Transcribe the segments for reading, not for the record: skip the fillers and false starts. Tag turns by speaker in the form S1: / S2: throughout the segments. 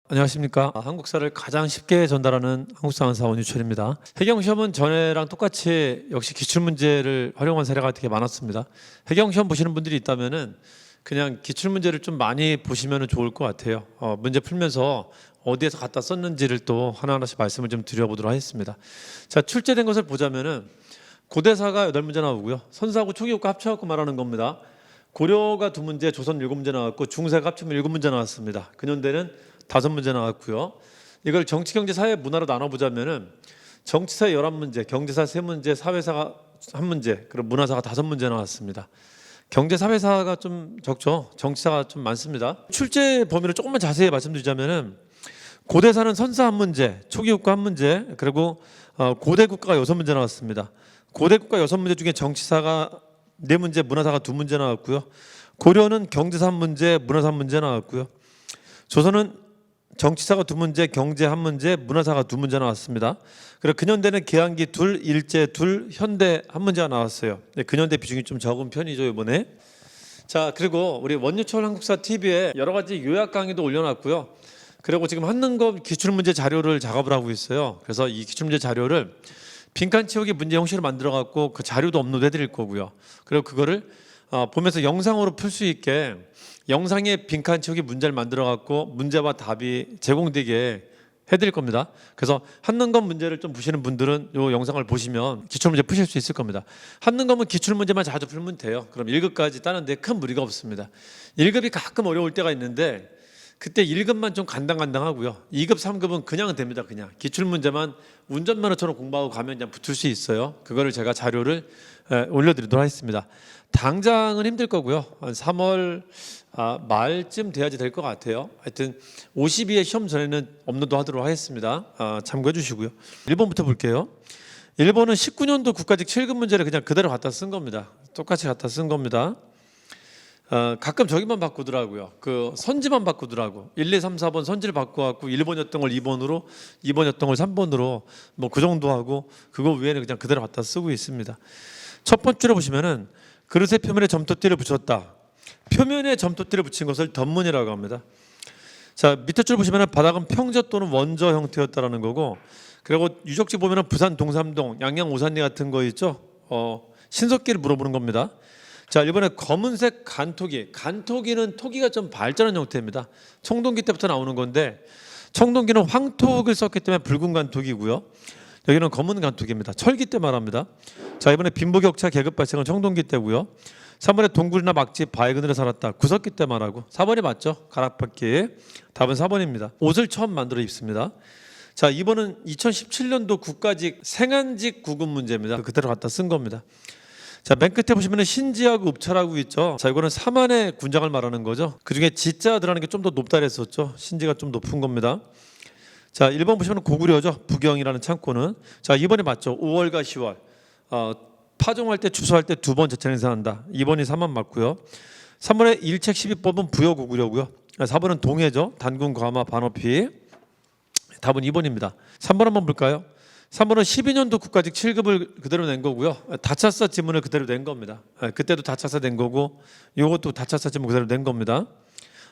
S1: 안녕하십니까. 한국사를 가장 쉽게 전달하는 한국사 강사 원유철입니다. 해경시험은 전에랑 똑같이 역시 기출문제를 활용한 사례가 되게 많았습니다. 해경시험 보시는 분들이 있다면은 그냥 기출문제를 좀 많이 보시면 좋을 것 같아요. 문제 풀면서 어디에서 갖다 썼는지를 또 하나하나씩 말씀을 좀 드려보도록 하겠습니다. 자, 출제된 것을 보자면은 고대사가 8문제 나오고요. 선사하고 초기국가 합쳐갖고 말하는 겁니다. 고려가 2문제, 조선 7문제 나왔고 중세가 합치면 7문제 나왔습니다. 근현대는 5문제 나왔고요. 이걸 정치, 경제, 사회, 문화로 나눠보자면은 정치사 11문제, 경제사 3문제, 사회사가 1문제, 그리고 문화사가 5문제 나왔습니다. 경제, 사회사가 좀 적죠. 정치사가 좀 많습니다. 출제 범위를 조금만 자세히 말씀드리자면은 고대사는 선사 1문제, 초기국가 1문제, 그리고 고대국가가 6문제 나왔습니다. 고대국가 6문제 중에 정치사가 4문제, 문화사가 2문제 나왔고요. 고려는 경제사 1문제, 문화사 1문제 나왔고요. 조선은 정치사가 2문제, 경제 1문제, 문화사가 2문제 나왔습니다. 그리고 근현대는 계한기 2, 일제 2, 현대 1문제가 나왔어요. 근현대 비중이 좀 적은 편이죠 이번에. 자, 그리고 우리 원유철 한국사 TV에 여러 가지 요약 강의도 올려놨고요. 그리고 지금 한능검 기출문제 자료를 작업을 하고 있어요. 그래서 이 기출문제 자료를 빈칸 채우기 문제 형식으로 만들어 갖고 그 자료도 업로드 해드릴 거고요. 그리고 그거를 보면서 영상으로 풀 수 있게 영상에 빈칸 채우기 문제를 만들어 갖고 문제와 답이 제공되게 해드릴 겁니다. 그래서 한능검 문제를 좀 보시는 분들은 이 영상을 보시면 기출문제 푸실 수 있을 겁니다. 한능검은 기출문제만 자주 풀면 돼요. 그럼 1급까지 따는데 큰 무리가 없습니다. 1급이 가끔 어려울 때가 있는데 그때 1급만 좀 간당간당하고요. 2급, 3급은 그냥 됩니다. 그냥 기출문제만 운전면허처럼 공부하고 가면 그냥 붙을 수 있어요. 그거를 제가 자료를 올려드리도록 하겠습니다. 당장은 힘들 거고요. 한 3월 말쯤 돼야지 될 것 같아요. 하여튼 52회 시험 전에는 업로드 하도록 하겠습니다. 참고해 주시고요. 1번부터 볼게요. 1번은 19년도 국가직 7급 문제를 그냥 그대로 갖다 쓴 겁니다. 똑같이 갖다 쓴 겁니다. 가끔 저기만 바꾸더라고요. 그 선지만 바꾸더라고. 1, 2, 3, 4번 선지를 바꿔갖고 1번이었던 걸 2번으로, 2번이었던 걸 3번으로 뭐 그 정도 하고 그거 외에는 그냥 그대로 갖다 쓰고 있습니다. 첫 번째로 보시면은 그릇의 표면에 점토띠를 붙였다. 표면에 점토띠를 붙인 것을 덧문이라고 합니다. 자, 밑에 줄 보시면은 바닥은 평저 또는 원저 형태였다라는 거고, 그리고 유적지 보면은 부산 동삼동, 양양 오산리 같은 거 있죠. 신석기를 물어보는 겁니다. 자, 이번에 검은색 간토기. 간토기는 토기가 좀 발전한 형태입니다. 청동기 때부터 나오는 건데 청동기는 황토를 썼기 때문에 붉은 간토기고요. 여기는 검은 간토기입니다. 철기 때 말합니다. 자, 이번에 빈부격차 계급 발생은 청동기 때고요. 3번에 동굴이나 막지, 바위 그늘에 살았다. 구석기 때 말하고 4번이 맞죠? 가락바퀴. 답은 4번입니다. 옷을 처음 만들어 입습니다. 자, 2번은 2017년도 국가직 생한직 구급 문제입니다. 그대로 갖다 쓴 겁니다. 자, 맨 끝에 보시면 신지하고 읍차라고 있죠. 자, 이거는 사만의 군장을 말하는 거죠. 그중에 지자 들어가는 게 좀 더 높다 그랬었죠. 신지가 좀 높은 겁니다. 자, 1번 보시면 고구려죠. 부경이라는 창고는. 자, 2번이 맞죠. 5월과 10월. 파종할 때 추수할 때 2번 제철 행사한다. 2번이 3번 맞고요. 3번의 일책 12법은 부여 고구려고요. 4번은 동해죠. 단군 과마 반어피. 답은 2번입니다. 3번 한번 볼까요? 3번은 12년도 국가직 7급을 그대로 낸 거고요. 다차사 지문을 그대로 낸 겁니다. 그때도 다차사 낸 거고 이것도 다차사 지문 그대로 낸 겁니다.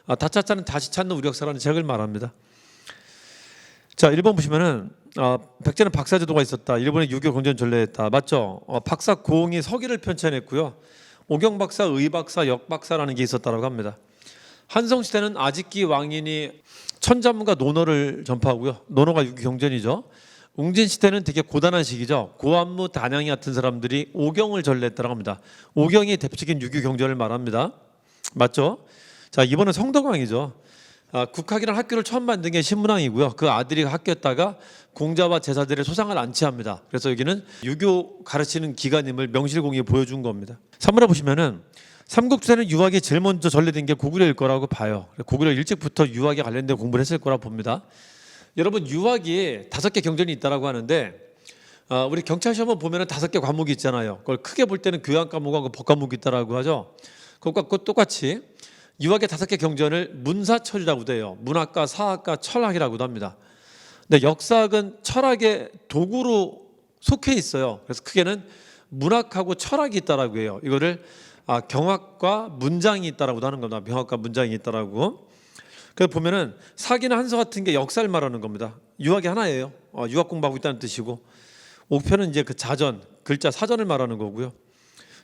S1: 다차사는 다시 찾는 우리 역사라는 책을 말합니다. 자, 1번 보시면은 백제는 박사제도가 있었다. 일본의 유교 경전 전례했다. 맞죠? 박사 고흥이 서기를 편찬했고요. 오경박사, 의박사, 역박사라는 게 있었다고 합니다. 한성시대는 아직기 왕인이 천자문과 논어를 전파하고요. 논어가 유교 경전이죠. 웅진시대는 되게 고단한 시기죠. 고안무, 단양이 같은 사람들이 오경을 전례했다고 합니다. 오경이 대표적인 유교 경전을 말합니다. 맞죠? 자, 이번은 성덕왕이죠. 국학이라는 학교를 처음 만든 게 신문왕이고요. 그 아들이 학교에다가 공자와 제사들의 소상을 안치합니다. 그래서 여기는 유교 가르치는 기관임을 명실공히 보여준 겁니다. 3번에 보시면은 삼국지에는 유학이 제일 먼저 전래된 게 고구려일 거라고 봐요. 고구려 일찍부터 유학에 관련된 공부를 했을 거라 봅니다. 여러분, 유학이 5개 경전이 있다라고 하는데 우리 경찰 시험을 보면은 5개 과목이 있잖아요. 그걸 크게 볼 때는 교양 과목하고 법 과목이 있다라고 하죠. 그것과 똑같이 유학의 5개 경전을 문사철이라고도 해요. 문학과, 사학과, 철학이라고도 합니다. 근데 역사학은 철학의 도구로 속해 있어요. 그래서 크게는 문학하고 철학이 있다라고 해요. 이거를 경학과 문장이 있다라고도 하는 겁니다. 명학과 문장이 있다라고. 그래서 보면은 사기나 한서 같은 게 역사를 말하는 겁니다. 유학이 하나예요. 유학 공부하고 있다는 뜻이고, 옥편은 이제 그 자전, 글자 사전을 말하는 거고요.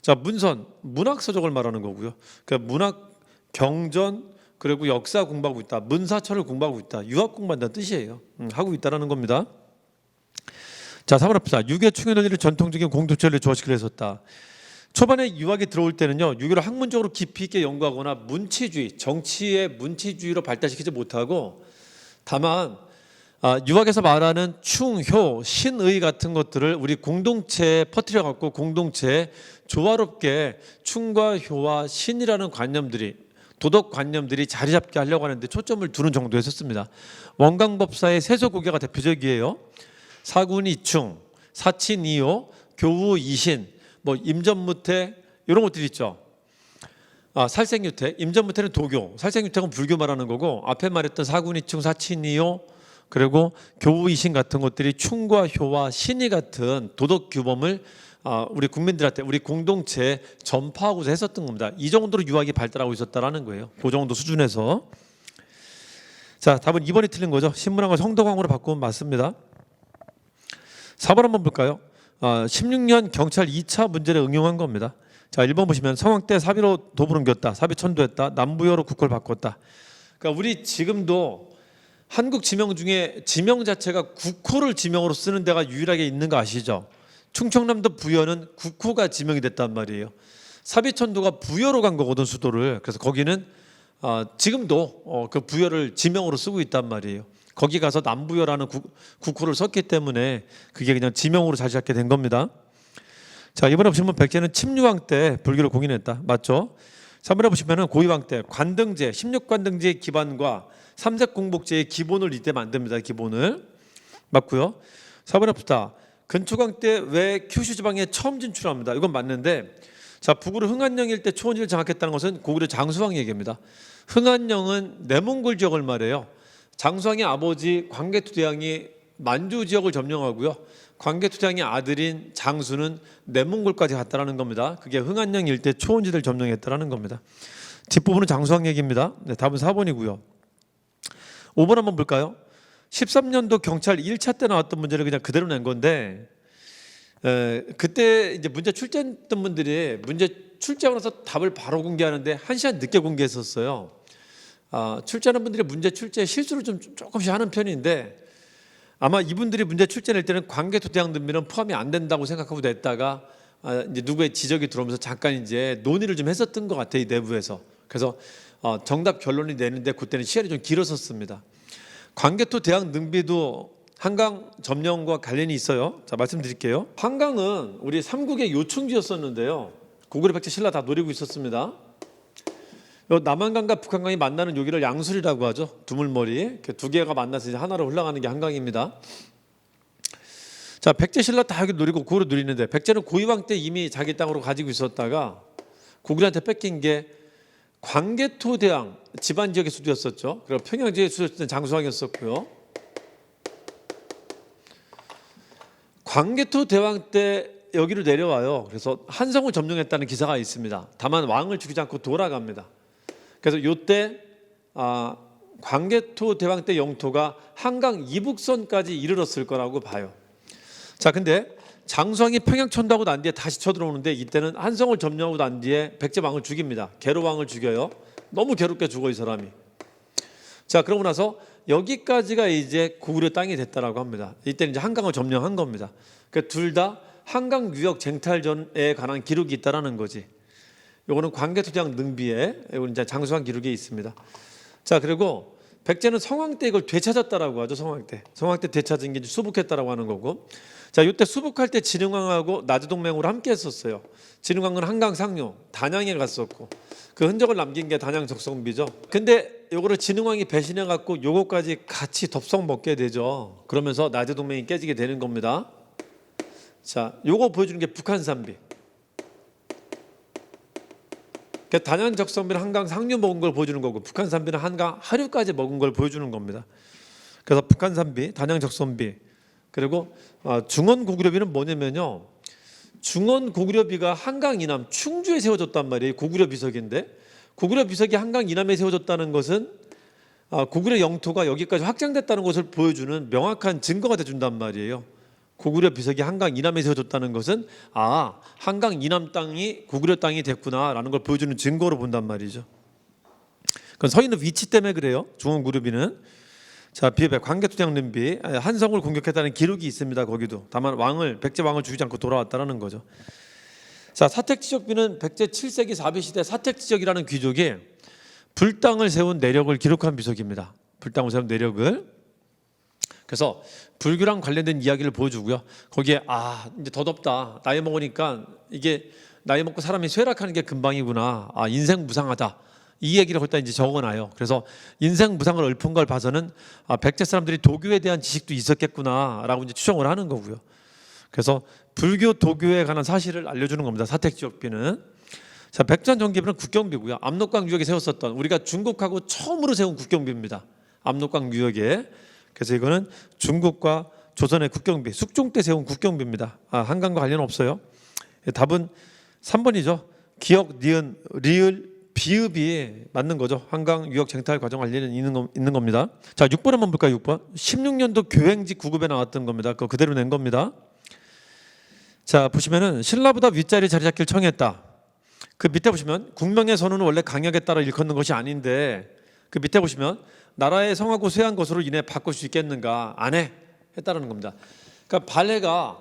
S1: 자, 문선, 문학 서적을 말하는 거고요. 그러니까 문학 경전 그리고 역사 공부하고 있다. 문사철을 공부하고 있다. 유학 공부한다는 뜻이에요. 하고 있다라는 겁니다. 자, 3번 합시다. 유교 충현을 전통적인 공동체를 조화시키려 했었다. 초반에 유학이 들어올 때는요, 유교를 학문적으로 깊이 있게 연구하거나 문치주의, 정치의 문치주의로 발달시키지 못하고, 다만 유학에서 말하는 충, 효, 신의 같은 것들을 우리 공동체에 퍼뜨려 갖고 공동체에 조화롭게 충과 효와 신이라는 관념들이, 도덕 관념들이 자리 잡게 하려고 하는데 초점을 두는 정도였었습니다. 원광법사의 세소고개가 대표적이에요. 사군이충, 사친이효, 교우이신, 뭐 임전무태 이런 것들이 있죠. 살생유태, 임전무태는 도교, 살생유태는 불교 말하는 거고, 앞에 말했던 사군이충, 사친이효 그리고 교우이신 같은 것들이 충과 효와 신이 같은 도덕 규범을 우리 국민들한테, 우리 공동체에 전파하고자 했었던 겁니다. 이 정도로 유학이 발달하고 있었다라는 거예요. 그 정도 수준에서. 자, 답은 2번이 틀린 거죠. 신문학을 성덕왕으로 바꾸면 맞습니다. 4번 한번 볼까요? 16년 경찰 2차 문제를 응용한 겁니다. 자, 1번 보시면 성황 때 사비로 도부를 옮겼다. 사비 천도했다. 남부여로 국호를 바꿨다. 그러니까 우리 지금도 한국 지명 중에 지명 자체가 국호를 지명으로 쓰는 데가 유일하게 있는 거 아시죠? 충청남도 부여는 국호가 지명이 됐단 말이에요. 사비천도가 부여로 간 거거든, 수도를. 그래서 거기는 지금도 그 부여를 지명으로 쓰고 있단 말이에요. 거기 가서 남부여라는 국호를 썼기 때문에 그게 그냥 지명으로 자리 잡게 된 겁니다. 자, 이번에 보시면 백제는 침류왕 때 불교를 공인했다. 맞죠? 3번에 보시면 고위왕 때 관등제, 16관등제의 기반과 삼색공복제의 기본을 이때 만듭니다. 기본을. 맞고요. 4번에 봅시다. 근초광 때 왜 큐슈 지방에 처음 진출합니다. 이건 맞는데, 자, 북으로 흥한령일 때 초원지를 장악했다는 것은 고구려 장수왕 얘기입니다. 흥한령은 내몽골 지역을 말해요. 장수왕의 아버지 광개토대왕이 만주 지역을 점령하고요. 광개토대왕의 아들인 장수는 내몽골까지 갔다라는 겁니다. 그게 흥한령 일대 초원지대를 점령했다라는 겁니다. 뒷부분은 장수왕 얘기입니다. 네, 답은 4번이고요. 5번 한번 볼까요? 13년도 경찰 1차 때 나왔던 문제를 그냥 그대로 낸 건데, 그때 이제 문제 출제했던 분들이 문제 출제하고 나서 답을 바로 공개하는데 1시간 늦게 공개했었어요. 출제하는 분들이 문제 출제 실수를 좀 조금씩 하는 편인데, 아마 이분들이 문제 출제 낼 때는 광개토대왕 등비는 포함이 안 된다고 생각하고 냈다가 이제 누구의 지적이 들어오면서 잠깐 이제 논의를 좀 했었던 것 같아요, 이 내부에서. 그래서 정답 결론이 내는데 그때는 시간이 좀 길었었습니다. 광개토대왕 능비도 한강 점령과 관련이 있어요. 자, 말씀드릴게요. 한강은 우리 삼국의 요충지였었는데요. 고구려 백제 신라 다 노리고 있었습니다. 남한강과 북한강이 만나는 여기를 양술이라고 하죠. 두물머리. 두 개가 만나서 이제 하나로 흘러가는 게 한강입니다. 자, 백제 신라 다 여기 노리고 고구려 누리는데, 백제는 고이왕 때 이미 자기 땅으로 가지고 있었다가 고구려한테 뺏긴 게 광개토대왕 집안 지역의 수도였었죠. 그리고 평양 지역의 수도였던 장수왕이었었고요. 광개토대왕 때 여기로 내려와요. 그래서 한성을 점령했다는 기사가 있습니다. 다만 왕을 죽이지 않고 돌아갑니다. 그래서 이때 광개토대왕 때 영토가 한강 이북선까지 이르렀을 거라고 봐요. 자, 근데 장수왕이 평양 천도하고 난 뒤에 다시 쳐들어오는데, 이때는 한성을 점령하고 난 뒤에 백제왕을 죽입니다. 계로왕을 죽여요. 너무 괴롭게 죽어, 이 사람이. 자, 그러고 나서 여기까지가 이제 고구려 땅이 됐다라고 합니다. 이때는 이제 한강을 점령한 겁니다. 그러니까 둘 다 한강 유역 쟁탈전에 관한 기록이 있다라는 거지. 요거는 광개토대왕 능비에, 이거는 이제 장수왕 기록에 있습니다. 자, 그리고 백제는 성황 때 이걸 되찾았다라고 하죠. 성황 때 되찾은 게 이제 수복했다라고 하는 거고. 자, 이때 수복할 때 진흥왕하고 나주동맹으로 함께 했었어요. 진흥왕은 한강 상류 단양에 갔었고, 그 흔적을 남긴 게 단양 적성비죠. 근데 요거를 진흥왕이 배신해 갖고 요거까지 같이 덥석 먹게 되죠. 그러면서 나주동맹이 깨지게 되는 겁니다. 자, 요거 보여주는 게 북한산비. 그러니까 단양 적성비는 한강 상류 먹은 걸 보여주는 거고, 북한산비는 한강 하류까지 먹은 걸 보여주는 겁니다. 그래서 북한산비, 단양 적성비, 그리고 중원 고구려비는 뭐냐면요, 중원 고구려비가 한강 이남 충주에 세워졌단 말이에요. 고구려 비석인데, 고구려 비석이 한강 이남에 세워졌다는 것은 고구려 영토가 여기까지 확장됐다는 것을 보여주는 명확한 증거가 돼준단 말이에요. 고구려 비석이 한강 이남에 세워졌다는 것은 한강 이남 땅이 고구려 땅이 됐구나라는 걸 보여주는 증거로 본단 말이죠. 그건 서 있는 위치 때문에 그래요. 중원구르비는. 자, 비읍에 광개토장름비 한성을 공격했다는 기록이 있습니다. 거기도. 다만 백제 왕을 죽이지 않고 돌아왔다는 거죠. 자, 사택지적비는 백제 7세기 4비 시대 사택지적이라는 귀족이 불당을 세운 내력을 기록한 비석입니다. 불당을 세운 내력을. 그래서 불교랑 관련된 이야기를 보여주고요. 거기에 이제 더 덥다. 나이 먹으니까 이게 나이 먹고 사람이 쇠락하는 게 금방이구나. 인생 무상하다. 이 얘기를 거기다 이제 적어놔요. 그래서 인생 무상을 읊은 걸 봐서는 백제 사람들이 도교에 대한 지식도 있었겠구나라고 이제 추정을 하는 거고요. 그래서 불교 도교에 관한 사실을 알려주는 겁니다. 사택지역비는. 자, 백전정기비는 국경비고요. 압록강 유역에 세웠었던 우리가 중국하고 처음으로 세운 국경비입니다. 압록강 유역에. 그래서 이거는 중국과 조선의 국경비, 숙종 때 세운 국경비입니다. 한강과 관련 없어요. 답은 3번이죠. 기역, 니은, 리을, 비읍이 맞는 거죠. 한강 유역 쟁탈 과정 관련은 있는 겁니다. 자, 6번 한번 볼까요? 6번. 16년도 교행지 9급에 나왔던 겁니다. 그거 그대로 낸 겁니다. 자, 보시면은 신라보다 윗자리 자리 잡기를 청했다. 그 밑에 보시면 국명의 선언은 원래 강약에 따라 일컫는 것이 아닌데 그 밑에 보시면 나라에 성하고 쇠한 것으로 인해 바꿀 수 있겠는가? 안 해. 했다라는 겁니다. 그러니까 발해가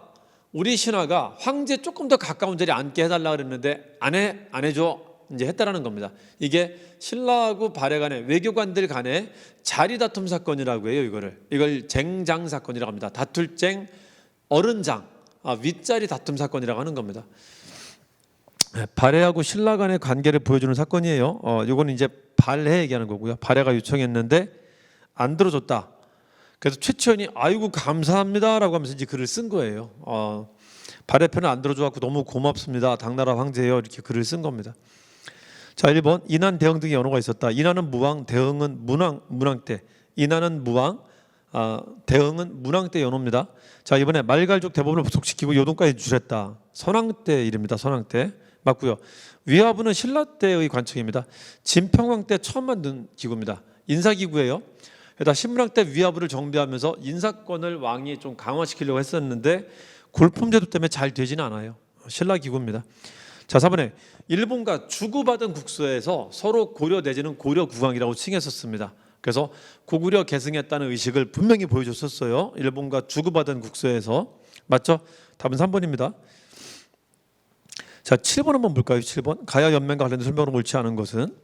S1: 우리 신하가 황제 조금 더 가까운 자리에 앉게 해달라 그랬는데 안 해줘. 이제 했다라는 겁니다. 이게 신라하고 발해 간의 외교관들 간의 자리 다툼 사건이라고 해요. 이걸 쟁장 사건이라고 합니다. 다툴쟁 어른장 윗자리 다툼 사건이라고 하는 겁니다. 발해하고 신라 간의 관계를 보여주는 사건이에요. 이거는 이제 발해 얘기하는 거고요. 발해가 요청했는데 안 들어줬다. 그래서 최치원이 아이고 감사합니다라고 하면서 이제 글을 쓴 거예요. 발해편은 안 들어줘갖고 너무 고맙습니다. 당나라 황제예요. 이렇게 글을 쓴 겁니다. 자, 1번 인한 대흥 등의 연호가 있었다. 인한은 무왕, 대흥은 문왕 때. 인한은 무왕, 대흥은 문왕 때 연호입니다. 자, 이번에 말갈족 대법원을 부속시키고 요동까지 줄였다. 선왕 때 일입니다. 선왕 때 맞고요. 위화부는 신라 때의 관청입니다. 진평왕 때 처음 만든 기구입니다. 인사기구예요. 그러다 신문왕 때 위화부를 정비하면서 인사권을 왕이 좀 강화시키려고 했었는데 골품제도 때문에 잘 되지는 않아요. 신라 기구입니다. 자, 4번에 일본과 주고받은 국서에서 서로 고려 내지는 고려 국왕이라고 칭했었습니다. 그래서 고구려 계승했다는 의식을 분명히 보여줬었어요. 일본과 주고받은 국서에서. 맞죠? 답은 3번입니다. 자, 7번 한번 볼까요? 7번. 가야 연맹과 관련된 설명으로 옳지 않은 것은.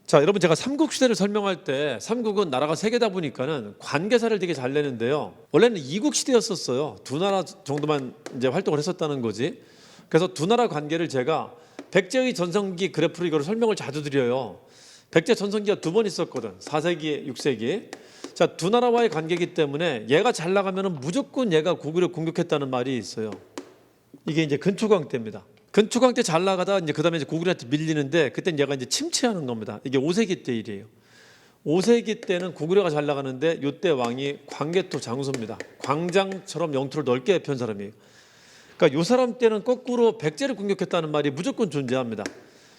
S1: 자, 여러분 제가 삼국시대를 설명할 때 삼국은 나라가 세 개다 보니까는 관계사를 되게 잘 내는데요. 원래는 이국시대였었어요. 두 나라 정도만 이제 활동을 했었다는 거지. 그래서 두 나라 관계를 제가 백제의 전성기 그래프로 이걸 설명을 자주 드려요. 백제 전성기가 두 번 있었거든. 4세기, 6세기. 자, 두 나라와의 관계이기 때문에 얘가 잘 나가면 무조건 얘가 고구려 공격했다는 말이 있어요. 이게 이제 근초광 때입니다. 근초광 때 잘 나가다 이제 그다음에 이제 고구려한테 밀리는데 그때는 얘가 이제 침체하는 겁니다. 이게 5세기 때 일이에요. 5세기 때는 고구려가 잘 나가는데 이때 왕이 광개토 장소입니다. 광장처럼 영토를 넓게 편 사람이에요. 그러니까 이 사람 때는 거꾸로 백제를 공격했다는 말이 무조건 존재합니다.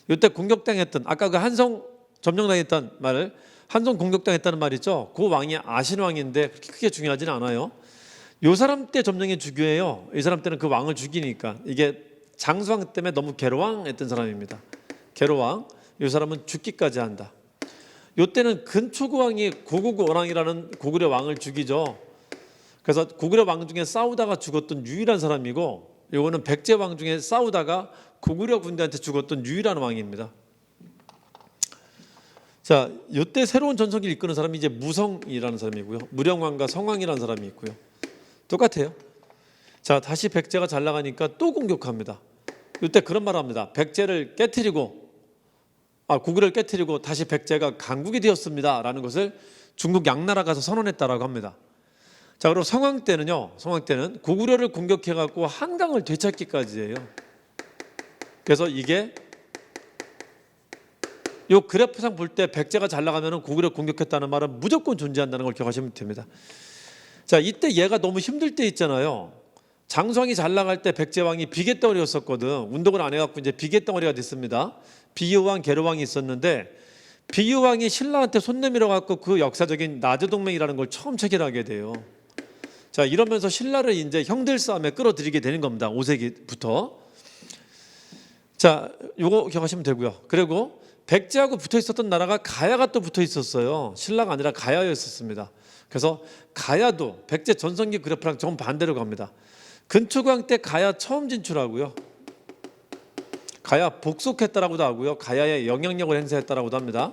S1: 이때 공격당했던 아까 그 한성 점령당했던 말을 한성 공격당했다는 말 있죠. 그 왕이 아신왕인데 그렇게 크게 중요하지는 않아요. 이 사람 때 점령이 중요해요. 이 사람 때는 그 왕을 죽이니까 이게 장수왕 때문에 너무 괴로왕했던 사람입니다. 괴로왕. 이 사람은 죽기까지 한다. 이때는 근초구왕이 고구고왕이라는 고구려 왕을 죽이죠. 그래서 고구려 왕 중에 싸우다가 죽었던 유일한 사람이고 이거는 백제 왕 중에 싸우다가 고구려 군대한테 죽었던 유일한 왕입니다. 자, 이때 새로운 전성기를 이끄는 사람이 이제 무성이라는 사람이고요. 무령왕과 성왕이라는 사람이 있고요. 똑같아요. 자, 다시 백제가 잘 나가니까 또 공격합니다. 이때 그런 말을 합니다. 백제를 깨트리고 고구려를 깨트리고 다시 백제가 강국이 되었습니다. 라는 것을 중국 양나라 가서 선언했다라고 합니다. 자, 그리고 성왕 때는요. 성왕 때는 고구려를 공격해 갖고 한강을 되찾기까지 해요. 그래서 이게 요 그래프상 볼 때 백제가 잘 나가면 고구려 공격했다는 말은 무조건 존재한다는 걸 기억하시면 됩니다. 자, 이때 얘가 너무 힘들 때 있잖아요. 장수왕이 잘 나갈 때 백제왕이 비계덩어리였었거든. 운동을 안 해갖고 이제 비계덩어리가 됐습니다. 비여왕, 계로왕이 있었는데 비유왕이 신라한테 손 내밀어 갖고 그 역사적인 나주동맹이라는 걸 처음 체결하게 돼요. 자, 이러면서 신라를 이제 형들 싸움에 끌어들이게 되는 겁니다. 5세기부터. 자, 요거 기억하시면 되고요. 그리고 백제하고 붙어 있었던 나라가 가야가 또 붙어 있었어요. 신라가 아니라 가야였었습니다. 그래서 가야도 백제 전성기 그래프랑 정반대로 갑니다. 근초광 때 가야 처음 진출하고요. 가야 복속했다라고도 하고요. 가야의 영향력을 행사했다라고도 합니다.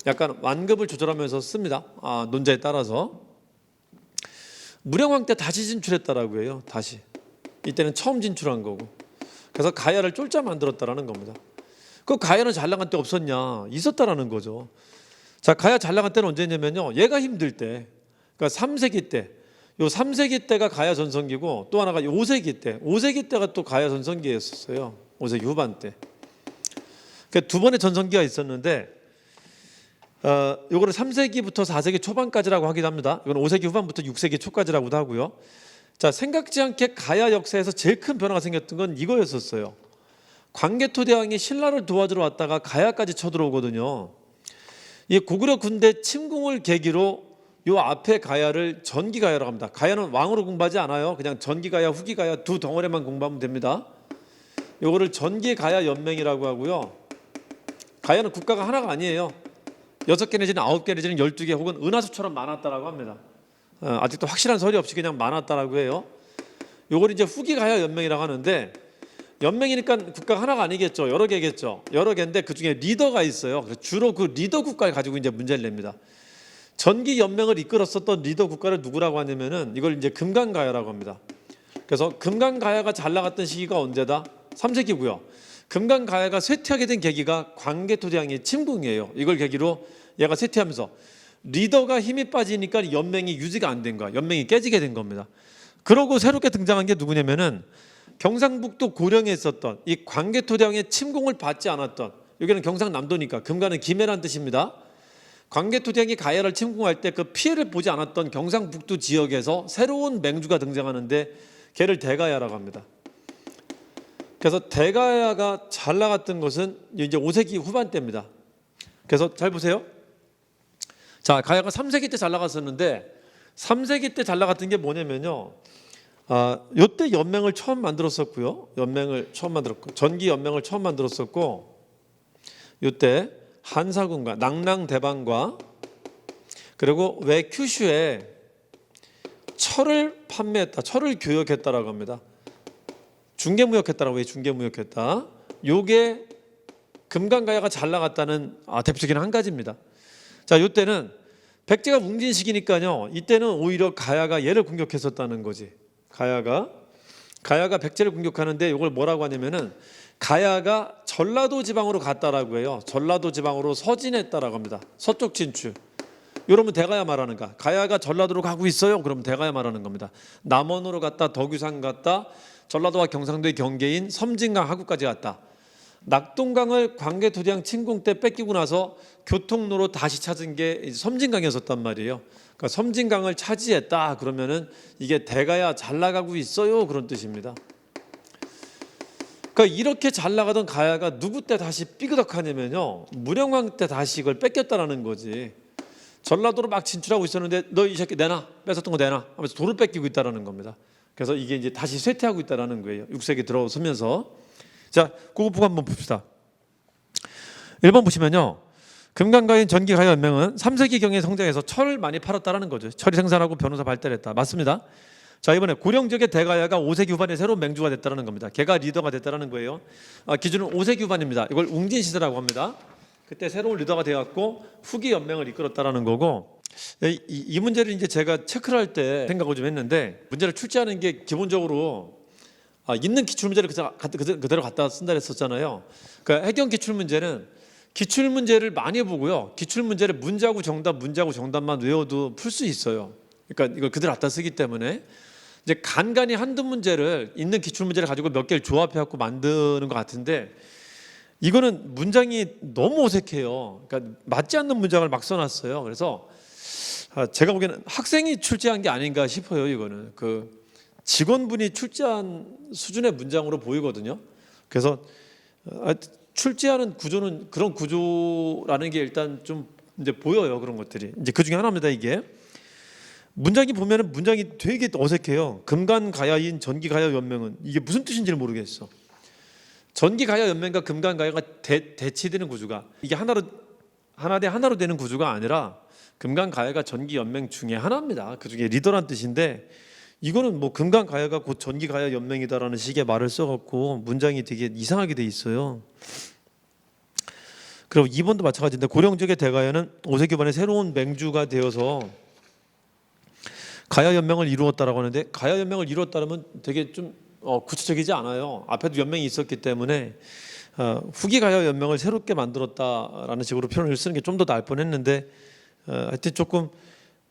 S1: 약간 완급을 조절하면서 씁니다. 논자에 따라서. 무령왕 때 다시 진출했다라고 해요. 다시. 이때는 처음 진출한 거고. 그래서 가야를 쫄자 만들었다라는 겁니다. 그 가야는 잘 나간 때 없었냐? 있었다라는 거죠. 자, 가야 잘 나간 때는 언제냐면요. 얘가 힘들 때. 그러니까 3세기 때. 요 3세기 때가 가야 전성기고 또 하나가 5세기 때. 5세기 때가 또 가야 전성기였었어요. 5세기 후반 때. 그러니까 두 번의 전성기가 있었는데 요거를 3세기부터 4세기 초반까지라고 하기도 합니다. 이건 5세기 후반부터 6세기 초까지라고도 하고요. 자, 생각지 않게 가야 역사에서 제일 큰 변화가 생겼던 건 이거였었어요. 광개토 대왕이 신라를 도와주러 왔다가 가야까지 쳐들어오거든요. 이 고구려 군대 침공을 계기로 요 앞에 가야를 전기가야라고 합니다. 가야는 왕으로 공부하지 않아요. 그냥 전기가야, 후기가야 두 덩어리만 공부하면 됩니다. 요거를 전기가야 연맹이라고 하고요. 가야는 국가가 하나가 아니에요. 6개 내지는 9개 내지는 12개 혹은 은하수처럼 많았다라고 합니다. 아직도 확실한 설이 없이 그냥 많았다라고 해요. 요걸 이제 후기가야 연맹이라고 하는데 연맹이니까 국가가 하나가 아니겠죠. 여러 개겠죠. 여러 개인데 그중에 리더가 있어요. 그래서 주로 그 리더 국가를 가지고 이제 문제를 냅니다. 전기 연맹을 이끌었었던 리더 국가를 누구라고 하냐면은 이걸 이제 금강가야라고 합니다. 그래서 금강가야가 잘 나갔던 시기가 언제다? 3세기고요. 금강가야가 쇠퇴하게 된 계기가 광개토 대왕의 침공이에요. 이걸 계기로 얘가 쇠퇴하면서 리더가 힘이 빠지니까 연맹이 유지가 안 된 거야. 연맹이 깨지게 된 겁니다. 그러고 새롭게 등장한 게 누구냐면은 경상북도 고령에 있었던 이 광개토 대왕의 침공을 받지 않았던, 여기는 경상남도니까 금가는 김해란 뜻입니다. 광개토 대왕이 가야를 침공할 때 그 피해를 보지 않았던 경상북도 지역에서 새로운 맹주가 등장하는데 걔를 대가야라고 합니다. 그래서 대가야가 잘 나갔던 것은 이제 5세기 후반대입니다. 그래서 잘 보세요. 자, 가야가 3세기 때 잘 나갔었는데 3세기 때 잘 나갔던 게 뭐냐면요. 요때 연맹을 처음 만들었었고요. 연맹을 처음 만들었고 전기 연맹을 처음 만들었었고 요때 한사군과 낙랑대방과 그리고 왜 큐슈에 철을 판매했다, 철을 교역했다라고 합니다. 중개무역했다라고 해요. 중개무역했다. 요게 금강가야가 잘 나갔다는 대표적인 한 가지입니다. 자, 요때는 백제가 뭉진 시기니까요. 이때는 오히려 가야가 얘를 공격했었다는 거지. 가야가 백제를 공격하는데 이걸 뭐라고 하냐면은 가야가 전라도 지방으로 갔다라고 해요. 전라도 지방으로 서진했다라고 합니다. 서쪽 진출. 이러면 대가야 말하는가? 가야가 전라도로 가고 있어요. 그러면 대가야 말하는 겁니다. 남원으로 갔다, 덕유산 갔다, 전라도와 경상도의 경계인 섬진강 하구까지 갔다. 낙동강을 광개토 대왕 침공 때 뺏기고 나서 교통로로 다시 찾은 게 섬진강이었단 말이에요. 그러니까 섬진강을 차지했다 그러면은 이게 대가야 잘 나가고 있어요 그런 뜻입니다. 그러니까 이렇게 잘 나가던 가야가 누구 때 다시 삐그덕하냐면요. 무령왕 때 다시 이걸 뺏겼다라는 거지. 전라도로 막 진출하고 있었는데 너 이 새끼 내놔, 뺏었던 거 내놔 하면서 돌을 뺏기고 있다라는 겁니다. 그래서 이게 이제 다시 쇠퇴하고 있다라는 거예요. 6세기 들어서면서. 자, 그거 보고 한번 봅시다. 1번 보시면요. 금강가인 전기가야 연맹은 3세기경에 성장해서 철을 많이 팔았다라는 거죠. 철이 생산하고 변호사 발달했다. 맞습니다. 자, 이번에 고령 지역의 대가야가 5세기 후반에 새로운 맹주가 됐다는 겁니다. 걔가 리더가 됐다는 거예요. 기준은 5세기 후반입니다. 이걸 웅진시대라고 합니다. 그때 새로운 리더가 되었고 후기 연맹을 이끌었다라는 거고, 이 문제를 이제 제가 체크를 할 때 생각을 좀 했는데, 문제를 출제하는 게 기본적으로 있는 기출 문제를 그대로 갖다 쓴다 했었잖아요. 그러니까 해경 기출 문제는 기출 문제를 많이 보고요. 기출 문제를 문제하고 정답만 외워도 풀 수 있어요. 그러니까 이걸 그대로 갖다 쓰기 때문에 이제 간간히 한두 문제를 있는 기출 문제를 가지고 몇 개를 조합해 갖고 만드는 것 같은데, 이거는 문장이 너무 어색해요. 그러니까 맞지 않는 문장을 막 써놨어요. 그래서 제가 보기에는 학생이 출제한 게 아닌가 싶어요. 이거는 그 직원분이 출제한 수준의 문장으로 보이거든요. 그래서 출제하는 구조는 그런 구조라는 게 일단 좀 이제 보여요. 그런 것들이 이제 그 중에 하나입니다. 이게 문장이 보면은 문장이 되게 어색해요. 금간가야인 전기가야 연맹은 이게 무슨 뜻인지를 모르겠어. 전기가야 연맹과 금간가야가 대치되는 구조가 이게 하나 대 하나로 되는 구조가 아니라 금강가야가 전기연맹 중에 하나입니다. 그 중에 리더란 뜻인데 이거는 뭐 금강가야가 곧 전기가야 연맹이다라는 식의 말을 써갖고 문장이 되게 이상하게 돼 있어요. 그리고 2번도 마찬가지인데 고령지역의 대가야는 5세기 반에 새로운 맹주가 되어서 가야 연맹을 이루었다라고 하는데 가야 연맹을 이루었다면 되게 좀 구체적이지 않아요. 앞에도 연맹이 있었기 때문에 후기 가야 연맹을 새롭게 만들었다라는 식으로 표현을 쓰는 게 좀 더 나을 뻔했는데 하여튼 조금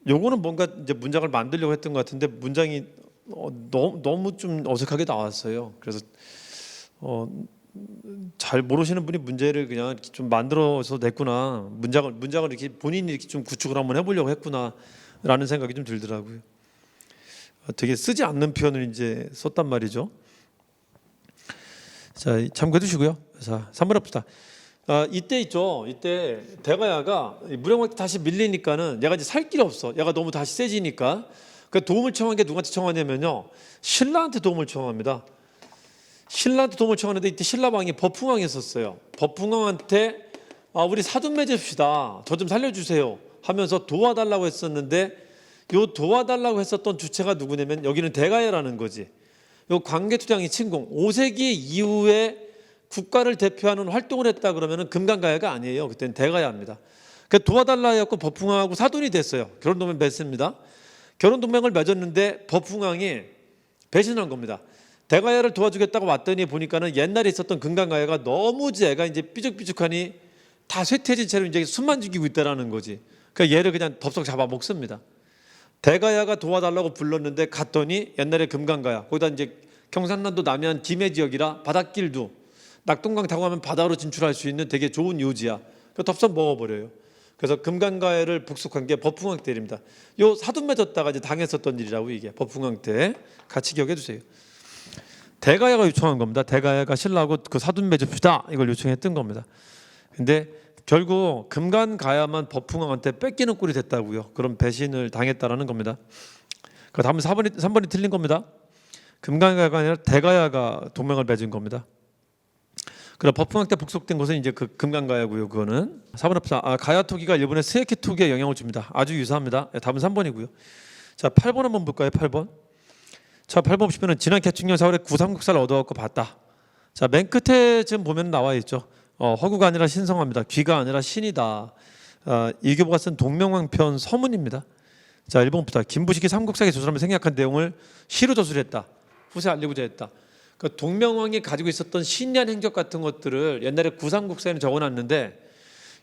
S1: 요거는 뭔가 이제 문장을 만들려고 했던 것 같은데 문장이 너무 좀 어색하게 나왔어요. 그래서 잘 모르시는 분이 문제를 그냥 좀 만들어서 냈구나, 문장을 이렇게 본인이 이렇게 좀 구축을 한번 해보려고 했구나라는 생각이 좀 들더라고요. 되게 쓰지 않는 표현을 이제 썼단 말이죠. 자, 참고해 두시고요. 자, 3번 해봅시다. 이때 있죠. 이때 대가야가 무령왕한테 다시 밀리니까는 얘가 이제 살 길이 없어. 얘가 너무 다시 세지니까 그 도움을 청한 게 누구한테 청하냐면요, 신라한테 도움을 청합니다. 신라한테 도움을 청하는데 이때 신라왕이 법흥왕이었어요. 법흥왕한테 우리 사돈 맺읍시다, 저 좀 살려주세요 하면서 도와달라고 했었는데 요 도와달라고 했었던 주체가 누구냐면 여기는 대가야라는 거지. 요 광개토장이 침공 5세기 이후에 국가를 대표하는 활동을 했다 그러면은 금강가야가 아니에요. 그때는 대가야입니다. 그 도와달라 해갖고 법흥왕하고 사돈이 됐어요. 결혼 동맹 맺습니다. 결혼 동맹을 맺었는데 법흥왕이 배신한 겁니다. 대가야를 도와주겠다고 왔더니 보니까는 옛날에 있었던 금강가야가 너무 애가 이제 삐죽삐죽하니 다 쇠퇴진 채로 이제 숨만 죽이고 있다라는 거지. 그러니까 얘를 그냥 덥석 잡아 먹습니다. 대가야가 도와달라고 불렀는데 갔더니 옛날에 금강가야, 거기다 이제 경상남도 남해안 김해 지역이라 바닷길도 낙동강 타고 가면 바다로 진출할 수 있는 되게 좋은 요지야. 그 덥석 먹어버려요. 그래서 금강가야를 복속한 게 법흥왕 때입니다. 요 사돈 맺었다가 이제 당했었던 일이라고, 이게 법흥왕 때 같이 기억해 두세요. 대가야가 요청한 겁니다. 대가야가 신라하고 그 사돈 맺읍시다 이걸 요청했던 겁니다. 근데 결국 금강가야만 법흥왕한테 뺏기는 꼴이 됐다고요. 그런 배신을 당했다라는 겁니다. 그 다음은 3번이 틀린 겁니다. 금강가야가 아니라 대가야가 동맹을 맺은 겁니다. 그럼 법흥왕 때 복속된 것은 이제 그 금강가야고요. 그거는 4번 합시다. 가야 토기가 일본의 스에키 토기에 영향을 줍니다. 아주 유사합니다. 답은 3번이고요. 자, 8번 한번 볼까요? 8번. 자, 8번 보시면은 지난 개축년 4월에 구삼국사를 얻어갖고 봤다. 자, 맨 끝에 지금 보면 나와 있죠. 허구가 아니라 신성합니다. 귀가 아니라 신이다. 이교보가 쓴 동명왕편 서문입니다. 자, 1번부터 김부식이 삼국사기 조선하며 생략한 내용을 시로 저술했다. 후세 알리고자 했다. 그 동명왕이 가지고 있었던 신리한 행적 같은 것들을 옛날에 구삼국사에는 적어놨는데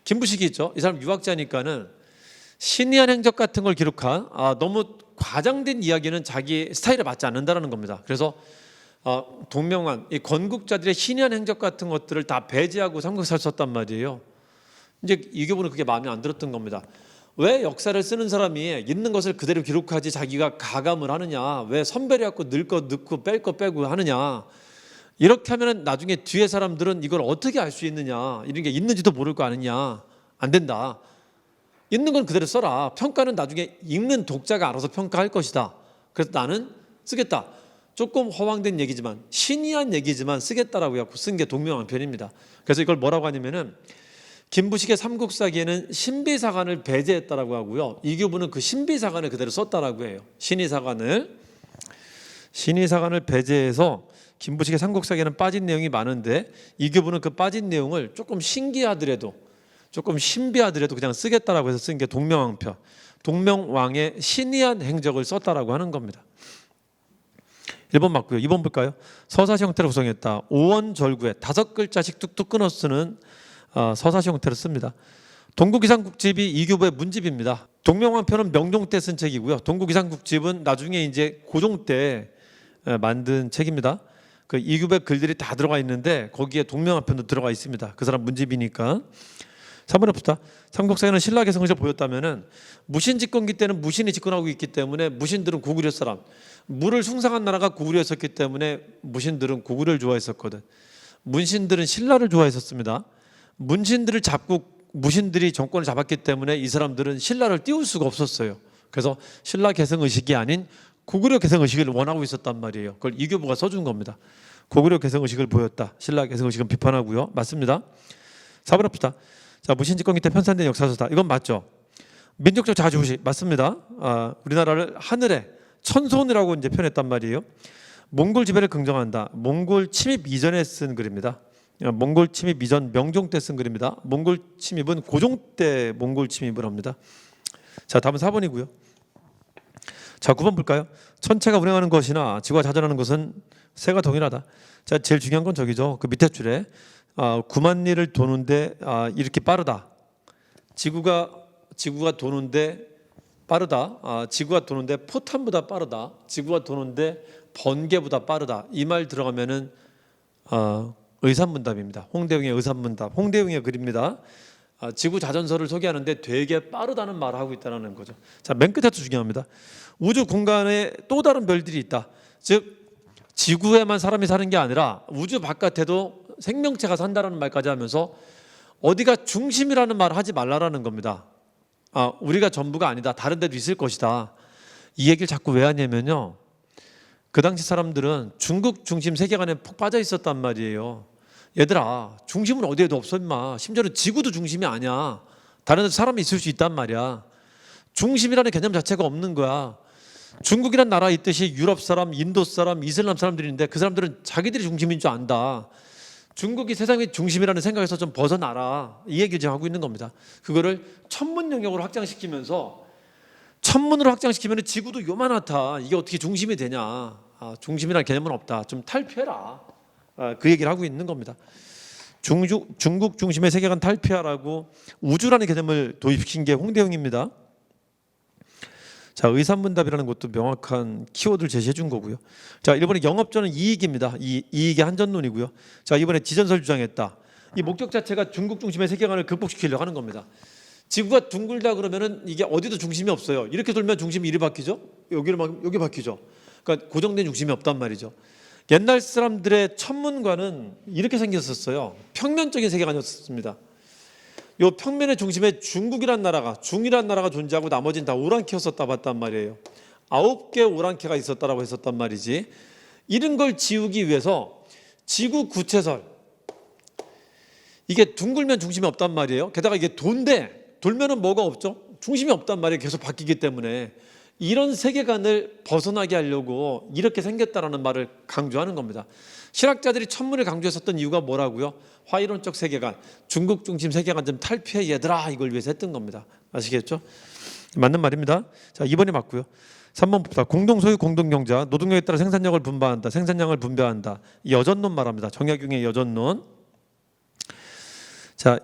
S1: 김부식이 있죠. 이 사람 유학자니까는 신리한 행적 같은 걸 기록한 너무 과장된 이야기는 자기 스타일에 맞지 않는다라는 겁니다. 그래서 동명왕, 이 건국자들의 신리한 행적 같은 것들을 다 배제하고 삼국사를 썼단 말이에요. 이제 이교보는 그게 마음에 안 들었던 겁니다. 왜 역사를 쓰는 사람이 있는 것을 그대로 기록하지 자기가 가감을 하느냐, 왜 선별해갖고 넣을 거 넣고 뺄 거 빼고 하느냐, 이렇게 하면 나중에 뒤에 사람들은 이걸 어떻게 알 수 있느냐, 이런 게 있는지도 모를 거 아니냐. 안 된다. 있는 건 그대로 써라. 평가는 나중에 읽는 독자가 알아서 평가할 것이다. 그래서 나는 쓰겠다. 조금 허황된 얘기지만 신이한 얘기지만 쓰겠다라고 해서 쓴 게 동명왕편입니다. 그래서 이걸 뭐라고 하냐면은 김부식의 삼국사기에는 신비사관을 배제했다라고 하고요. 이교부는 그 신비사관을 그대로 썼다라고 해요. 신의사관을 배제해서 김부식의 삼국사기에는 빠진 내용이 많은데 이교부는 그 빠진 내용을 조금 신기하더라도, 조금 신비하더라도 그냥 쓰겠다라고 해서 쓴 게 동명왕편. 동명왕의 신의한 행적을 썼다라고 하는 겁니다. 1번 맞고요. 2번 볼까요? 서사시 형태로 구성했다. 5원 절구에 5글자씩 뚝뚝 끊어 쓰는 서사시 형태로 씁니다. 동국이상국집이 이교보의 문집입니다. 동명왕편은 명종 때 쓴 책이고요. 동국이상국집은 나중에 이제 고종 때 만든 책입니다. 그 이교보의 글들이 다 들어가 있는데 거기에 동명왕편도 들어가 있습니다. 그 사람 문집이니까. 3번에 봅시다. 삼국사에는 신라 개성을 보였다면은 무신 집권기 때는 무신이 집권하고 있기 때문에 무신들은 고구려 사람, 물을 숭상한 나라가 고구려였었기 때문에 무신들은 고구려를 좋아했었거든. 문신들은 신라를 좋아했었습니다. 문신들을 잡고 무신들이 정권을 잡았기 때문에 이 사람들은 신라를 띄울 수가 없었어요. 그래서 신라 개성 의식이 아닌 고구려 개성 의식을 원하고 있었단 말이에요. 그걸 이교보가 써준 겁니다. 고구려 개성 의식을 보였다. 신라 개성 의식은 비판하고요. 맞습니다. 4번 합시다. 자, 무신집권기 때 편찬된 역사서다. 이건 맞죠? 민족적 자주의식 맞습니다. 우리나라를 하늘에 천손이라고 이제 표현했단 말이에요. 몽골 지배를 긍정한다. 몽골 침입 이전에 쓴 글입니다. 몽골 침입 이전 명종 때 쓴 글입니다. 몽골 침입은 고종 때 몽골 침입을 합니다. 자, 다음은 4번이고요. 자, 9번 볼까요? 천체가 운행하는 것이나 지구가 자전하는 것은 세가 동일하다. 자, 제일 중요한 건 저기죠. 그 밑에 줄에 9만 리를 도는데 이렇게 빠르다. 지구가 도는데 빠르다. 지구가 도는데 포탄보다 빠르다. 지구가 도는데 번개보다 빠르다. 이 말 들어가면은 의산문답입니다. 홍대웅의 의산문답. 홍대웅의 글입니다. 지구 자전서를 소개하는데 되게 빠르다는 말을 하고 있다는 거죠. 자, 맨 끝에도 중요합니다. 우주 공간에 또 다른 별들이 있다. 즉 지구에만 사람이 사는 게 아니라 우주 바깥에도 생명체가 산다는 말까지 하면서 어디가 중심이라는 말을 하지 말라라는 겁니다. 우리가 전부가 아니다. 다른 데도 있을 것이다. 이 얘기를 자꾸 왜 하냐면요. 그 당시 사람들은 중국 중심 세계관에 푹 빠져 있었단 말이에요. 얘들아, 중심은 어디에도 없어 임마. 심지어는 지구도 중심이 아니야. 다른 데도 사람이 있을 수 있단 말이야. 중심이라는 개념 자체가 없는 거야. 중국이란 나라에 있듯이 유럽 사람, 인도 사람, 이슬람 사람들이 있는데 그 사람들은 자기들이 중심인 줄 안다. 중국이 세상의 중심이라는 생각에서 좀 벗어나라. 이 얘기를 지금 하고 있는 겁니다. 그거를 천문 영역으로 확장시키면서 천문으로 확장시키면 지구도 요만하다. 이게 어떻게 중심이 되냐. 중심이라는 개념은 없다. 좀 탈피해라. 그 얘기를 하고 있는 겁니다. 중국 중심의 세계관 탈피하라고 우주라는 개념을 도입시킨 게 홍대웅입니다. 자, 의산문답이라는 것도 명확한 키워드를 제시해 준 거고요. 자, 일본의 영업전은 이익입니다. 이익의 한전론이고요. 자, 이번에 지전설 주장했다. 이 목적 자체가 중국 중심의 세계관을 극복시키려고 하는 겁니다. 지구가 둥글다 그러면은 이게 어디도 중심이 없어요. 이렇게 돌면 중심이 이리 바뀌죠. 여기 바뀌죠. 그러니까 고정된 중심이 없단 말이죠. 옛날 사람들의 천문관은 이렇게 생겼었어요. 평면적인 세계관이었습니다. 요 평면의 중심에 중이란 나라가 존재하고 나머지는 다 오랑캐였었다 봤단 말이에요. 9개 오랑캐가 있었다라고 했었단 말이지. 이런 걸 지우기 위해서 지구 구체설, 이게 둥글면 중심이 없단 말이에요. 게다가 이게 돈데 돌면은 뭐가 없죠? 중심이 없단 말이에요. 계속 바뀌기 때문에. 이런 세계관을 벗어나게 하려고 이렇게 생겼다라는 말을 강조하는 겁니다. 신학자들이 천문을 강조했었던 이유가 뭐라고요? 화이론적 세계관, 중국 중심 세계관 좀 탈피해 얘들아, 이걸 위해서 했던 겁니다. 아시겠죠? 맞는 말입니다. 자, 2번이 맞고요. 3번 봅시다. 공동소유 공동경자, 노동력에 따라 생산량을 분배한다. 생산량을 분배한다. 여전론 말합니다. 정약용의 여전론. 자,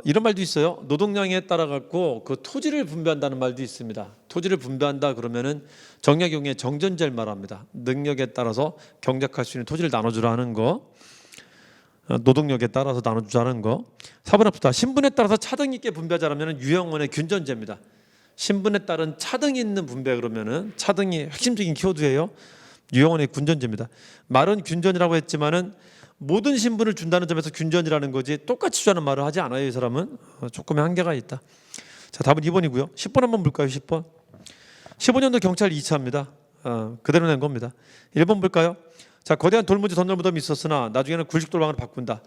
S1: 이런 말도 있어요. 노동량에 따라 갖고 그 토지를 분배한다는 말도 있습니다. 토지를 분배한다 그러면은 정약용의 정전제를 말합니다. 능력에 따라서 경작할 수 있는 토지를 나눠주라 하는 거, 노동력에 따라서 나눠주자는 거. 4번 합시다. 신분에 따라서 차등 있게 분배하자라면 유영원의 균전제입니다. 신분에 따른 차등이 있는 분배 그러면은 차등이 핵심적인 키워드예요. 유영원의 균전제입니다. 말은 균전이라고 했지만은 모든 신분을 준다는 점에서 균전이라는 거지 똑같이 주자는 말을 하지 않아요. 이 사람은 조금의 한계가 있다. 자, 답은 2번이고요. 10번 한번 볼까요? 10번. 15년도 경찰 2차입니다. 그대로 낸 겁니다. 1번 볼까요? 자, 거대한 돌무지 덧널무덤이 있었으나 나중에는 굴식 돌방으로 바꾼다.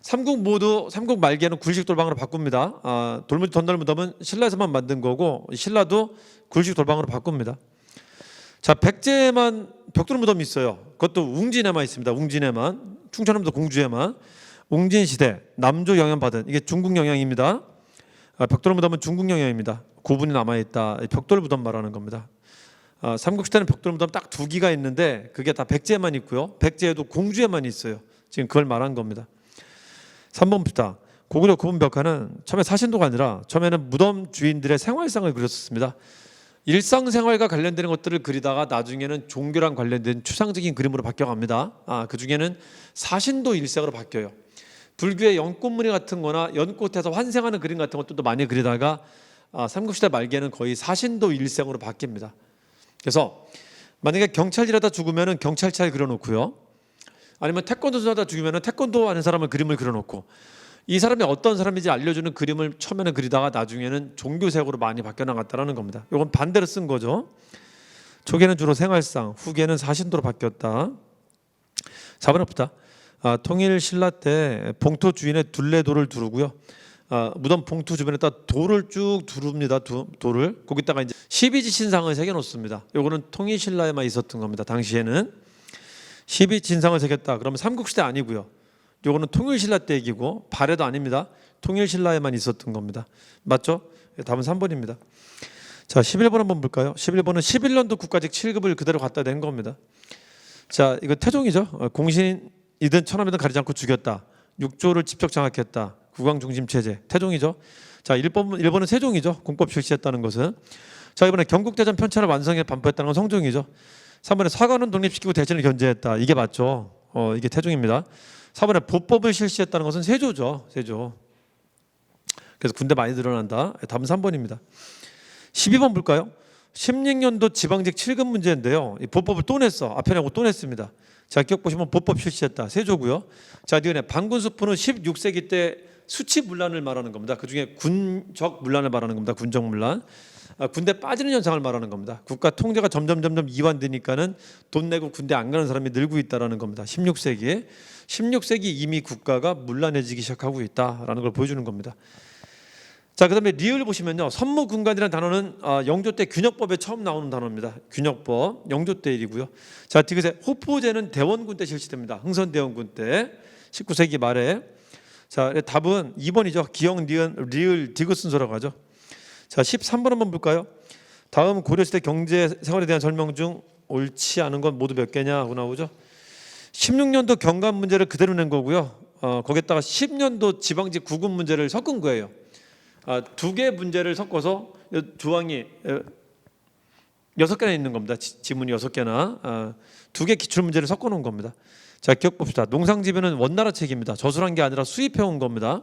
S1: 삼국 말기에는 굴식 돌방으로 바꿉니다. 돌무지 덧널무덤은 신라에서만 만든 거고 신라도 굴식 돌방으로 바꿉니다. 자, 백제에만 벽돌무덤이 있어요. 그것도 웅진에만 있습니다. 웅진에만. 충청남도 공주에만. 웅진 시대 남조 영향 받은, 이게 중국 영향입니다. 벽돌무덤은 중국 영향입니다. 구분이 남아있다. 벽돌무덤 말하는 겁니다. 삼국시대는 벽돌무덤 딱 2기가 있는데 그게 다 백제에만 있고요. 백제에도 공주에만 있어요. 지금 그걸 말한 겁니다. 3번 봅시다. 고구려 구분벽화는 처음에 사신도가 아니라 처음에는 무덤 주인들의 생활상을 그렸었습니다. 일상생활과 관련되는 것들을 그리다가 나중에는 종교랑 관련된 추상적인 그림으로 바뀌어갑니다. 그 중에는 사신도 일색으로 바뀌어요. 불교의 연꽃무늬 같은 거나 연꽃에서 환생하는 그림 같은 것들도 많이 그리다가 삼국시대 말기에는 거의 사신도 일색으로 바뀝니다. 그래서 만약에 경찰 일하다 죽으면 경찰차에 그려놓고요. 아니면 태권도 선수하다 죽이면은 태권도 하는 사람을 그림을 그려놓고 이 사람이 어떤 사람인지 알려주는 그림을 처음에는 그리다가 나중에는 종교색으로 많이 바뀌어 나갔다라는 겁니다. 이건 반대로 쓴 거죠. 초기에는 주로 생활상, 후기에는 사신도로 바뀌었다. 4번에 보다. 통일 신라 때 봉토 주인의 둘레돌을 두르고요. 무덤 봉투 주변에다 돌을 쭉 두릅니다. 돌을 거기다가 이제 12지신상을 새겨놓습니다. 요거는 통일 신라에만 있었던 겁니다. 당시에는 12진상을 새겼다. 그러면 삼국시대 아니고요. 요거는 통일 신라 때 얘기고 발해도 아닙니다. 통일 신라에만 있었던 겁니다. 맞죠? 답은 3번입니다. 자, 11번 한번 볼까요? 11번은 11년도 국가직 7급을 그대로 갖다 낸 겁니다. 자, 이거 태종이죠. 공신이든 천함이든 가리지 않고 죽였다. 6조를 직접 장악했다. 국왕 중심 체제. 태종이죠. 자, 1번은 세종이죠. 공법 실시했다는 것은. 자, 이번에 경국대전 편찬을 완성해 반포했다는 건 성종이죠. 3번에 사관원 독립시키고 대신을 견제했다. 이게 맞죠. 이게 태종입니다. 4번에 보법을 실시했다는 것은 세조죠. 세조. 그래서 군대 많이 늘어난다. 답은 3번입니다. 12번 볼까요? 16년도 지방직 7급 문제인데요. 이 보법을 또 냈어. 앞에 내고 또 냈습니다. 자, 기억 보시면 보법 실시했다. 세조고요. 자, 뒤에 반군수포는 16세기 때 수치 문란을 말하는 겁니다. 그중에 군적 문란을 말하는 겁니다. 군적 문란. 군대 빠지는 현상을 말하는 겁니다. 국가 통제가 점점 이완되니까는 돈 내고 군대 안 가는 사람이 늘고 있다라는 겁니다. 16세기 이미 국가가 문란해지기 시작하고 있다라는 걸 보여주는 겁니다. 자, 그다음에 리을 보시면요, 선무군관이라는 단어는 영조 때 균역법에 처음 나오는 단어입니다. 균역법 영조 때 일이고요. 자, 디귿에 호포제는 대원군 때 실시됩니다. 흥선대원군 때 19세기 말에. 자, 답은 2번이죠. 기역, 니은, 리을, 디귿 순서라고 하죠. 자, 13번 한번 볼까요? 다음 고려시대 경제 생활에 대한 설명 중 옳지 않은 건 모두 몇 개냐 하고 나오죠. 16년도 경감 문제를 그대로 낸 거고요. 거기에다가 10년도 지방직 구급 문제를 섞은 거예요. 두 개 문제를 섞어서 조항이 6개나 있는 겁니다. 지문이 6개나 두 개 기출 문제를 섞어 놓은 겁니다. 자, 기억 봅시다. 농상지배는 원나라 책입니다. 저술한 게 아니라 수입해 온 겁니다.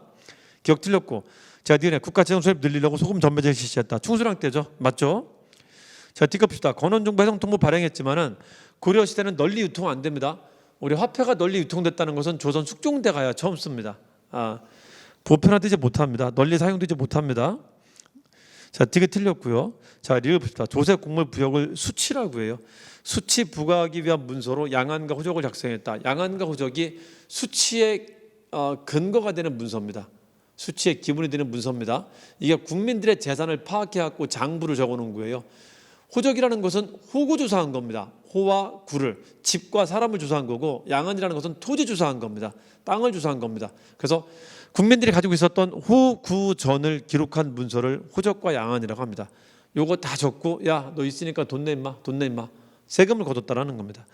S1: 기억 틀렸고. 자, 뒤에 국가재정 수입 늘리려고 소금 전매제를 실시했다. 충수랑 때죠. 맞죠? 자, 뒷겁시다. 건원정부 해상통보 발행했지만은 고려 시대는 널리 유통 안 됩니다. 우리 화폐가 널리 유통됐다는 것은 조선 숙종대 가야 처음 씁니다. 보편화되지 못합니다. 널리 사용되지 못합니다. 자, 되게 틀렸고요. 자, 리을 봅시다. 조세 곡물 부역을 수치라고 해요. 수치 부과하기 위한 문서로 양안과 호적을 작성했다. 양안과 호적이 수치의 근거가 되는 문서입니다. 수치의 기본이 되는 문서입니다. 이게 국민들의 재산을 파악해갖고 장부를 적어놓은 거예요. 호적이라는 것은 호구 조사한 겁니다. 호와 구를, 집과 사람을 조사한 거고, 양안이라는 것은 토지 조사한 겁니다. 땅을 조사한 겁니다. 그래서 국민들이 가지고 있었던 호구전을 기록한 문서를 호적과 양안이라고 합니다. 요거 다 적고, 야, 너 있으니까 돈 내 임마, 돈 내 임마. 세금을 거뒀다라는 겁니다.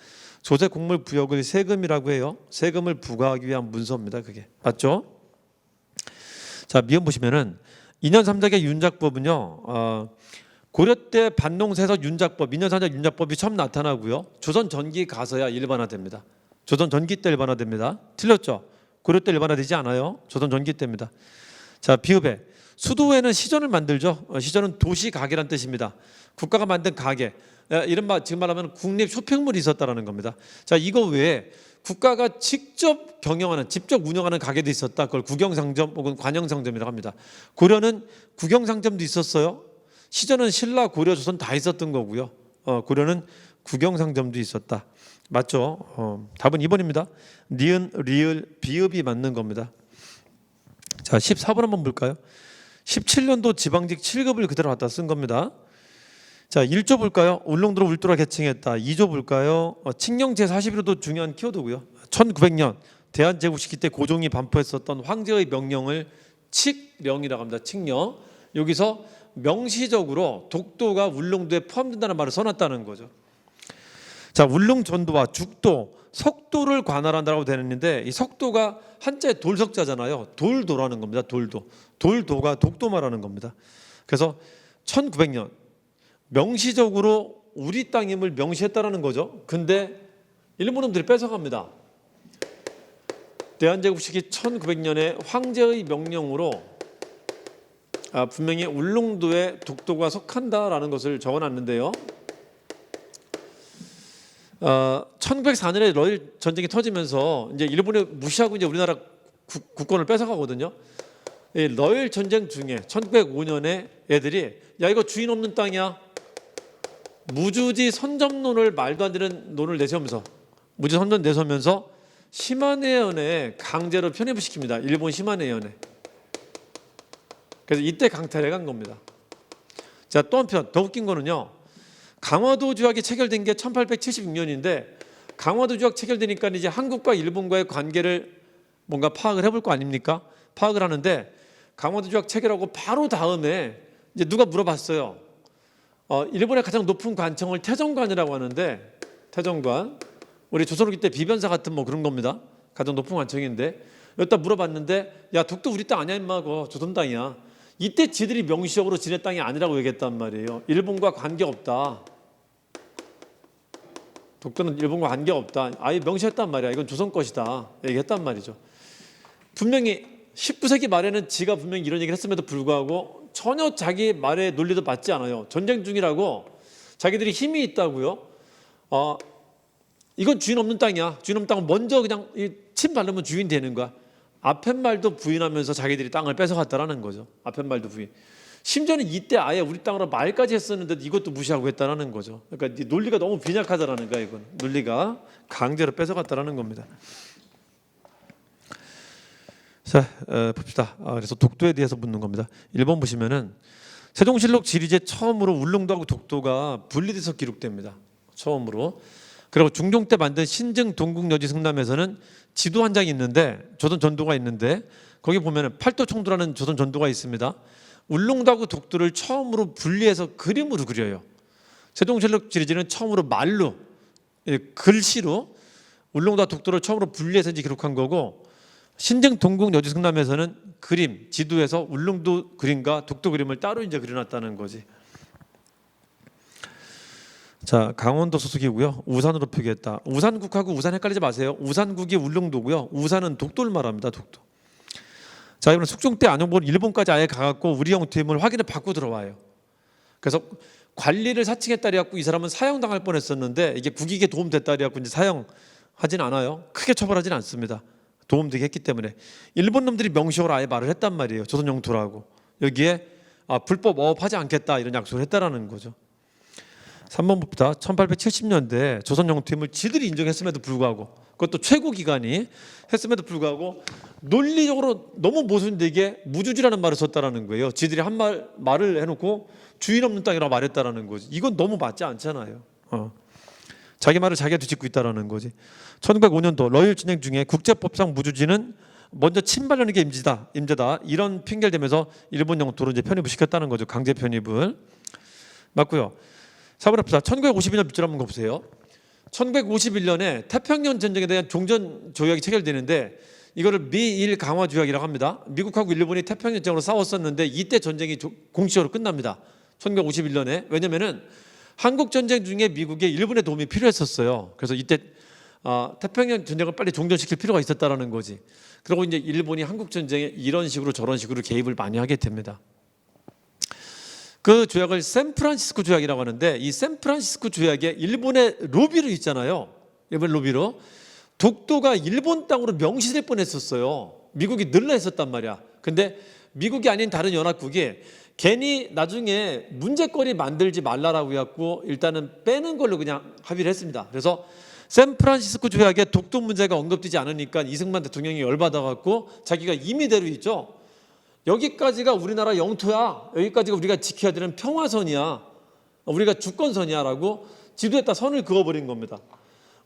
S1: 조세 곡물 부역을 세금이라고 해요. 세금을 부과하기 위한 문서입니다. 그게 맞죠? 자, 미음 보시면은 2년 3작의 윤작법은요, 고려 때 반농세서 윤작법, 2년 3작 윤작법이 처음 나타나고요. 조선 전기 가서야 일반화됩니다. 조선 전기 때 일반화됩니다. 틀렸죠? 고려 때 일반화되지 않아요. 조선 전기 때입니다. 자, 비읍에 수도에는 시전을 만들죠. 시전은 도시 가게란 뜻입니다. 국가가 만든 가게, 이른바 지금 말하면 국립 쇼핑몰이 있었다라는 겁니다. 자, 이거 외에 국가가 직접 경영하는, 직접 운영하는 가게도 있었다. 그걸 국영상점 혹은 관영상점이라고 합니다. 고려는 국영상점도 있었어요. 시전은 신라, 고려, 조선 다 있었던 거고요. 고려는 국영상점도 있었다. 맞죠? 답은 2번입니다. 니은, 리을, 비읍이 맞는 겁니다. 자, 14번 한번 볼까요? 17년도 지방직 7급을 그대로 갖다 쓴 겁니다. 자, 1조 볼까요? 울릉도로 울도라 개칭했다. 2조 볼까요? 칙령 제41호도 중요한 키워드고요. 1900년 대한제국시기 때 고종이 반포했었던 황제의 명령을 칙령이라고 합니다. 칙령. 여기서 명시적으로 독도가 울릉도에 포함된다는 말을 써놨다는 거죠. 자, 울릉전도와 죽도, 석도를 관할한다고 되는데, 이 석도가 한자에 돌석자잖아요. 돌도라는 겁니다. 돌도. 돌도가 독도 말하는 겁니다. 그래서 1900년 명시적으로 우리 땅임을 명시했다라는 거죠. 근데 일본 놈들이 뺏어갑니다. 대한제국 시기 1900년에 황제의 명령으로 분명히 울릉도에 독도가 속한다라는 것을 적어놨는데요. 1904년에 러일 전쟁이 터지면서 이제 일본이 무시하고 이제 우리나라 국권을 뺏어가거든요. 이 러일 전쟁 중에 1905년에 애들이 야 이거 주인 없는 땅이야. 무주지 선점론을 말도 안 되는 논을 내세우면서 무주지 선점 내세우면서 시마네현에 강제로 편입을 시킵니다. 일본 시마네현에. 그래서 이때 강탈해 간 겁니다. 자, 또 한편 더 웃긴 거는요. 강화도 조약이 체결된 게 1876년인데 강화도 조약 체결되니까 이제 한국과 일본과의 관계를 뭔가 파악을 해볼 거 아닙니까? 파악을 하는데 강화도 조약 체결하고 바로 다음에 이제 누가 물어봤어요. 일본의 가장 높은 관청을 태정관이라고 하는데 태정관 우리 조선후기 때 비변사 같은 뭐 그런 겁니다. 가장 높은 관청인데 여기다 물어봤는데 야 독도 우리 땅 아니야 임마 그거 조선 땅이야. 이때 지들이 명시적으로 지네 땅이 아니라고 얘기했단 말이에요. 일본과 관계없다. 독도는 일본과 관계없다. 아예 명시했단 말이야. 이건 조선 것이다. 얘기했단 말이죠. 분명히 19세기 말에는 지가 분명히 이런 얘기를 했음에도 불구하고 전혀 자기 말의 논리도 맞지 않아요. 전쟁 중이라고 자기들이 힘이 있다고요. 이건 주인 없는 땅이야. 주인 없는 땅은 먼저 그냥 침 바르면 주인 되는 거야. 앞에 말도 부인하면서 자기들이 땅을 뺏어갔다라는 거죠. 앞에 말도 부인. 심지어는 이때 아예 우리 땅으로 말까지 했었는데 이것도 무시하고 했다라는 거죠. 그러니까 논리가 너무 빈약하다라는 거야. 이건 논리가 강제로 뺏어갔다라는 겁니다. 자, 봅시다. 그래서 독도에 대해서 묻는 겁니다. 1번 보시면은 세종실록 지리제 처음으로 울릉도하고 독도가 분리돼서 기록됩니다. 처음으로. 그리고 중종 때 만든 신증 동국여지 승남에서는 지도 한 장이 있는데 조선 전도가 있는데 거기 보면은 팔도 총도라는 조선 전도가 있습니다. 울릉도하고 독도를 처음으로 분리해서 그림으로 그려요. 세종실록 지리제는 처음으로 말로 글씨로 울릉도와 독도를 처음으로 분리해서 이제 기록한 거고 신증 동국여지 승남에서는 그림 지도에서 울릉도 그림과 독도 그림을 따로 이제 그려놨다는 거지. 자, 강원도 소속이고요. 우산으로 표기했다. 우산국하고 우산 헷갈리지 마세요. 우산국이 울릉도고요. 우산은 독도를 말합니다. 독도. 자, 이번에 숙종 때 안용보는 일본까지 아예 가갖고 우리 영토임을 확인을 받고 들어와요. 그래서 관리를 사칭했다 그래갖고 이 사람은 사형당할 뻔했었는데 이게 국익에 도움됐다 그래갖고 이제 사형하진 않아요. 크게 처벌하진 않습니다. 도움되게 했기 때문에 일본 놈들이 명시적으로 아예 말을 했단 말이에요. 조선 영토라고. 여기에 불법 어업하지 않겠다 이런 약속을 했다라는 거죠. 3번 봅시다. 1870년대 조선 영토임을 지들이 인정했음에도 불구하고 그것도 최고 기관이 했음에도 불구하고 논리적으로 너무 모순되게 무주지라는 말을 썼다라는 거예요. 지들이 한 말을 해놓고 주인 없는 땅이라고 말했다라는 거지. 이건 너무 맞지 않잖아요. 자기 말을 자기가 뒤집고 있다라는 거지. 1905년도 러일 전쟁 중에 국제법상 무주지는 먼저 침발하는 게 임제다 이런 핑계를 대면서 일본 영토로 이제 편입을 시켰다는 거죠. 강제 편입을 맞고요. 4번 합시다. 1952년 밑줄 한번 보세요. 1951년에 태평양 전쟁에 대한 종전 조약이 체결되는데 이거를 미일 강화 조약이라고 합니다. 미국하고 일본이 태평양 전쟁으로 싸웠었는데 이때 전쟁이 공식적으로 끝납니다. 1951년에. 왜냐면은 한국 전쟁 중에 미국에 일본의 도움이 필요했었어요. 그래서 이때 태평양 전쟁을 빨리 종전시킬 필요가 있었다라는 거지. 그리고 이제 일본이 한국 전쟁에 이런 식으로 저런 식으로 개입을 많이 하게 됩니다. 그 조약을 샌프란시스코 조약이라고 하는데 이 샌프란시스코 조약에 일본의 로비로 있잖아요. 일본 로비로 독도가 일본 땅으로 명시될 뻔했었어요. 미국이 늘라 했었단 말이야. 근데 미국이 아닌 다른 연합국이 괜히 나중에 문제거리 만들지 말라라고 해갖고 일단은 빼는 걸로 그냥 합의를 했습니다. 그래서 샌프란시스코 조약에 독도 문제가 언급되지 않으니까 이승만 대통령이 열받아갖고 자기가 임의대로 있죠. 여기까지가 우리나라 영토야. 여기까지가 우리가 지켜야 되는 평화선이야. 우리가 주권선이야 라고 지도에다 선을 그어버린 겁니다.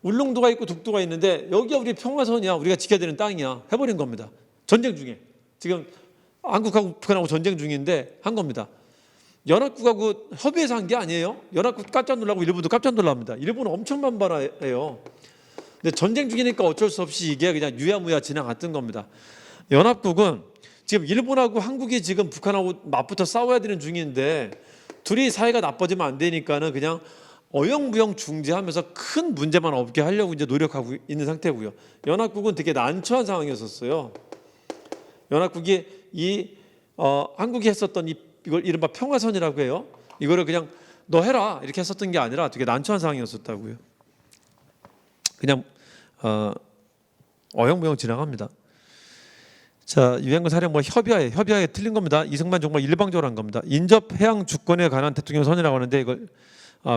S1: 울릉도가 있고 독도가 있는데 여기가 우리 평화선이야. 우리가 지켜야 되는 땅이야. 해버린 겁니다. 전쟁 중에. 지금 한국하고 북한하고 전쟁 중인데 한 겁니다. 연합국하고 협의해서 한 게 아니에요. 연합국 깜짝 놀라고 일본도 깜짝 놀랍니다. 일본은 엄청 반발해요. 근데 전쟁 중이니까 어쩔 수 없이 이게 그냥 유야무야 지나갔던 겁니다. 연합국은 지금 일본하고 한국이 지금 북한하고 맞붙어 싸워야 되는 중인데 둘이 사이가 나빠지면 안 되니까는 그냥 어영부영 중재하면서 큰 문제만 없게 하려고 이제 노력하고 있는 상태고요. 연합국은 되게 난처한 상황이었었어요. 연합국이 한국이 했었던 이걸 이른바 평화선이라고 해요. 이거를 그냥 너 해라 이렇게 했었던 게 아니라 되게 난처한 상황이었었다고요. 그냥 어영부영 지나갑니다. 자, 유엔군 사령부 협의하에 틀린 겁니다. 이승만 정말 일방적으로 한 겁니다. 인접 해양 주권에 관한 대통령 선이라고 하는데 이걸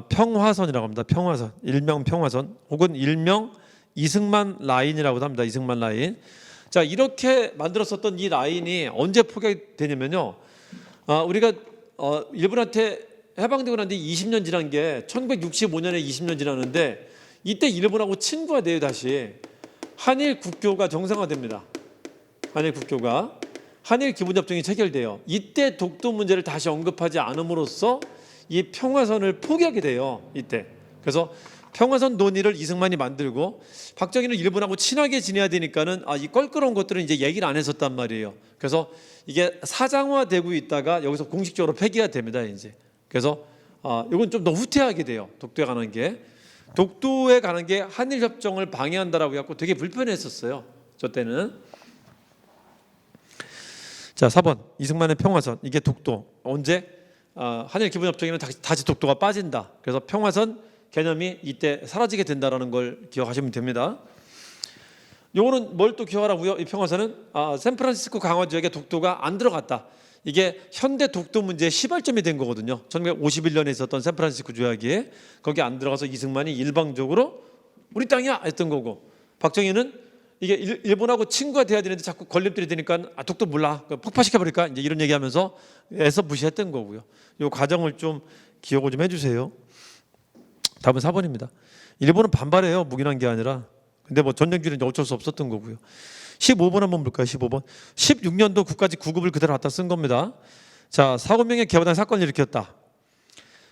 S1: 평화선이라고 합니다. 평화선, 일명 평화선 혹은 일명 이승만 라인이라고도 합니다. 이승만 라인. 자, 이렇게 만들었었던 이 라인이 언제 포기가 되냐면요. 우리가 일본한테 해방되고 난 뒤 20년 지난 게 1965년에 20년 지났는데 이때 일본하고 친구가 돼요. 다시 한일 국교가 정상화됩니다. 한일 국교가 한일 기본협정이 체결돼요. 이때 독도 문제를 다시 언급하지 않음으로써 이 평화선을 포기하게 돼요. 이때. 그래서 평화선 논의를 이승만이 만들고 박정희는 일본하고 친하게 지내야 되니까는 이 껄끄러운 것들은 이제 얘기를 안 했었단 말이에요. 그래서 이게 사장화되고 있다가 여기서 공식적으로 폐기가 됩니다. 이제. 그래서 이건 좀 더 후퇴하게 돼요. 독도에 관한 게. 독도에 관한 게 한일 협정을 방해한다라고 해갖고 되게 불편했었어요. 저 때는. 자, 4번 이승만의 평화선. 이게 독도. 언제? 한일 기본협정에는 다시 독도가 빠진다. 그래서 평화선 개념이 이때 사라지게 된다라는 걸 기억하시면 됩니다. 요거는 뭘 또 기억하라고요? 이 평화선은 샌프란시스코 강화 지역에 독도가 안 들어갔다. 이게 현대 독도 문제의 시발점이 된 거거든요. 1951년에 있었던 샌프란시스코 조약에 거기 안 들어가서 이승만이 일방적으로 우리 땅이야 했던 거고, 박정희는 이게 일본하고 친구가 돼야 되는데 자꾸 걸림돌이 되니까 독도 몰라 폭파시켜버릴까 이제 이런 얘기하면서 애써 무시했던 거고요. 이 과정을 좀 기억을 좀 해주세요. 답은 4번입니다. 일본은 반발해요. 묵인한 게 아니라. 근데 뭐 전쟁주의는 어쩔 수 없었던 거고요. 15번 한번 볼까요? 15번. 16년도 국가직 9급을 그대로 갖다 쓴 겁니다. 자, 4구명의 개화당 사건을 일으켰다.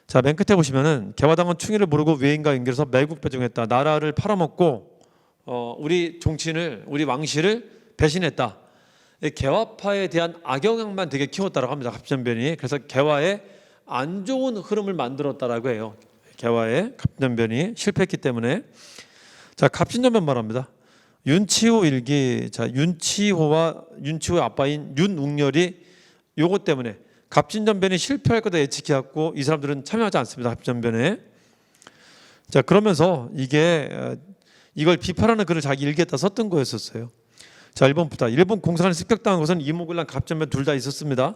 S1: 자, 맨 끝에 보시면은 개화당은 충의를 모르고 외인과 연결해서 매국 배정했다. 나라를 팔아먹고 우리 종친을, 우리 왕실을 배신했다. 개화파에 대한 악영향만 되게 키웠다라고 합니다. 갑진변이. 그래서 개화에 안 좋은 흐름을 만들었다라고 해요. 개화에 갑진변이 실패했기 때문에. 자, 갑진전변 말합니다. 윤치호 일기. 자, 윤치호의 아빠인 윤웅렬이 요것 때문에 갑진전변이 실패할 거다 예측해왔고 이 사람들은 참여하지 않습니다. 갑진전변에. 자, 그러면서 이걸 비판하는 글을 자기 일기에다 썼던 거였었어요. 자, 1번부터. 일본 공산을 습격당한 것은 이모군란 갑진전변 둘 다 있었습니다.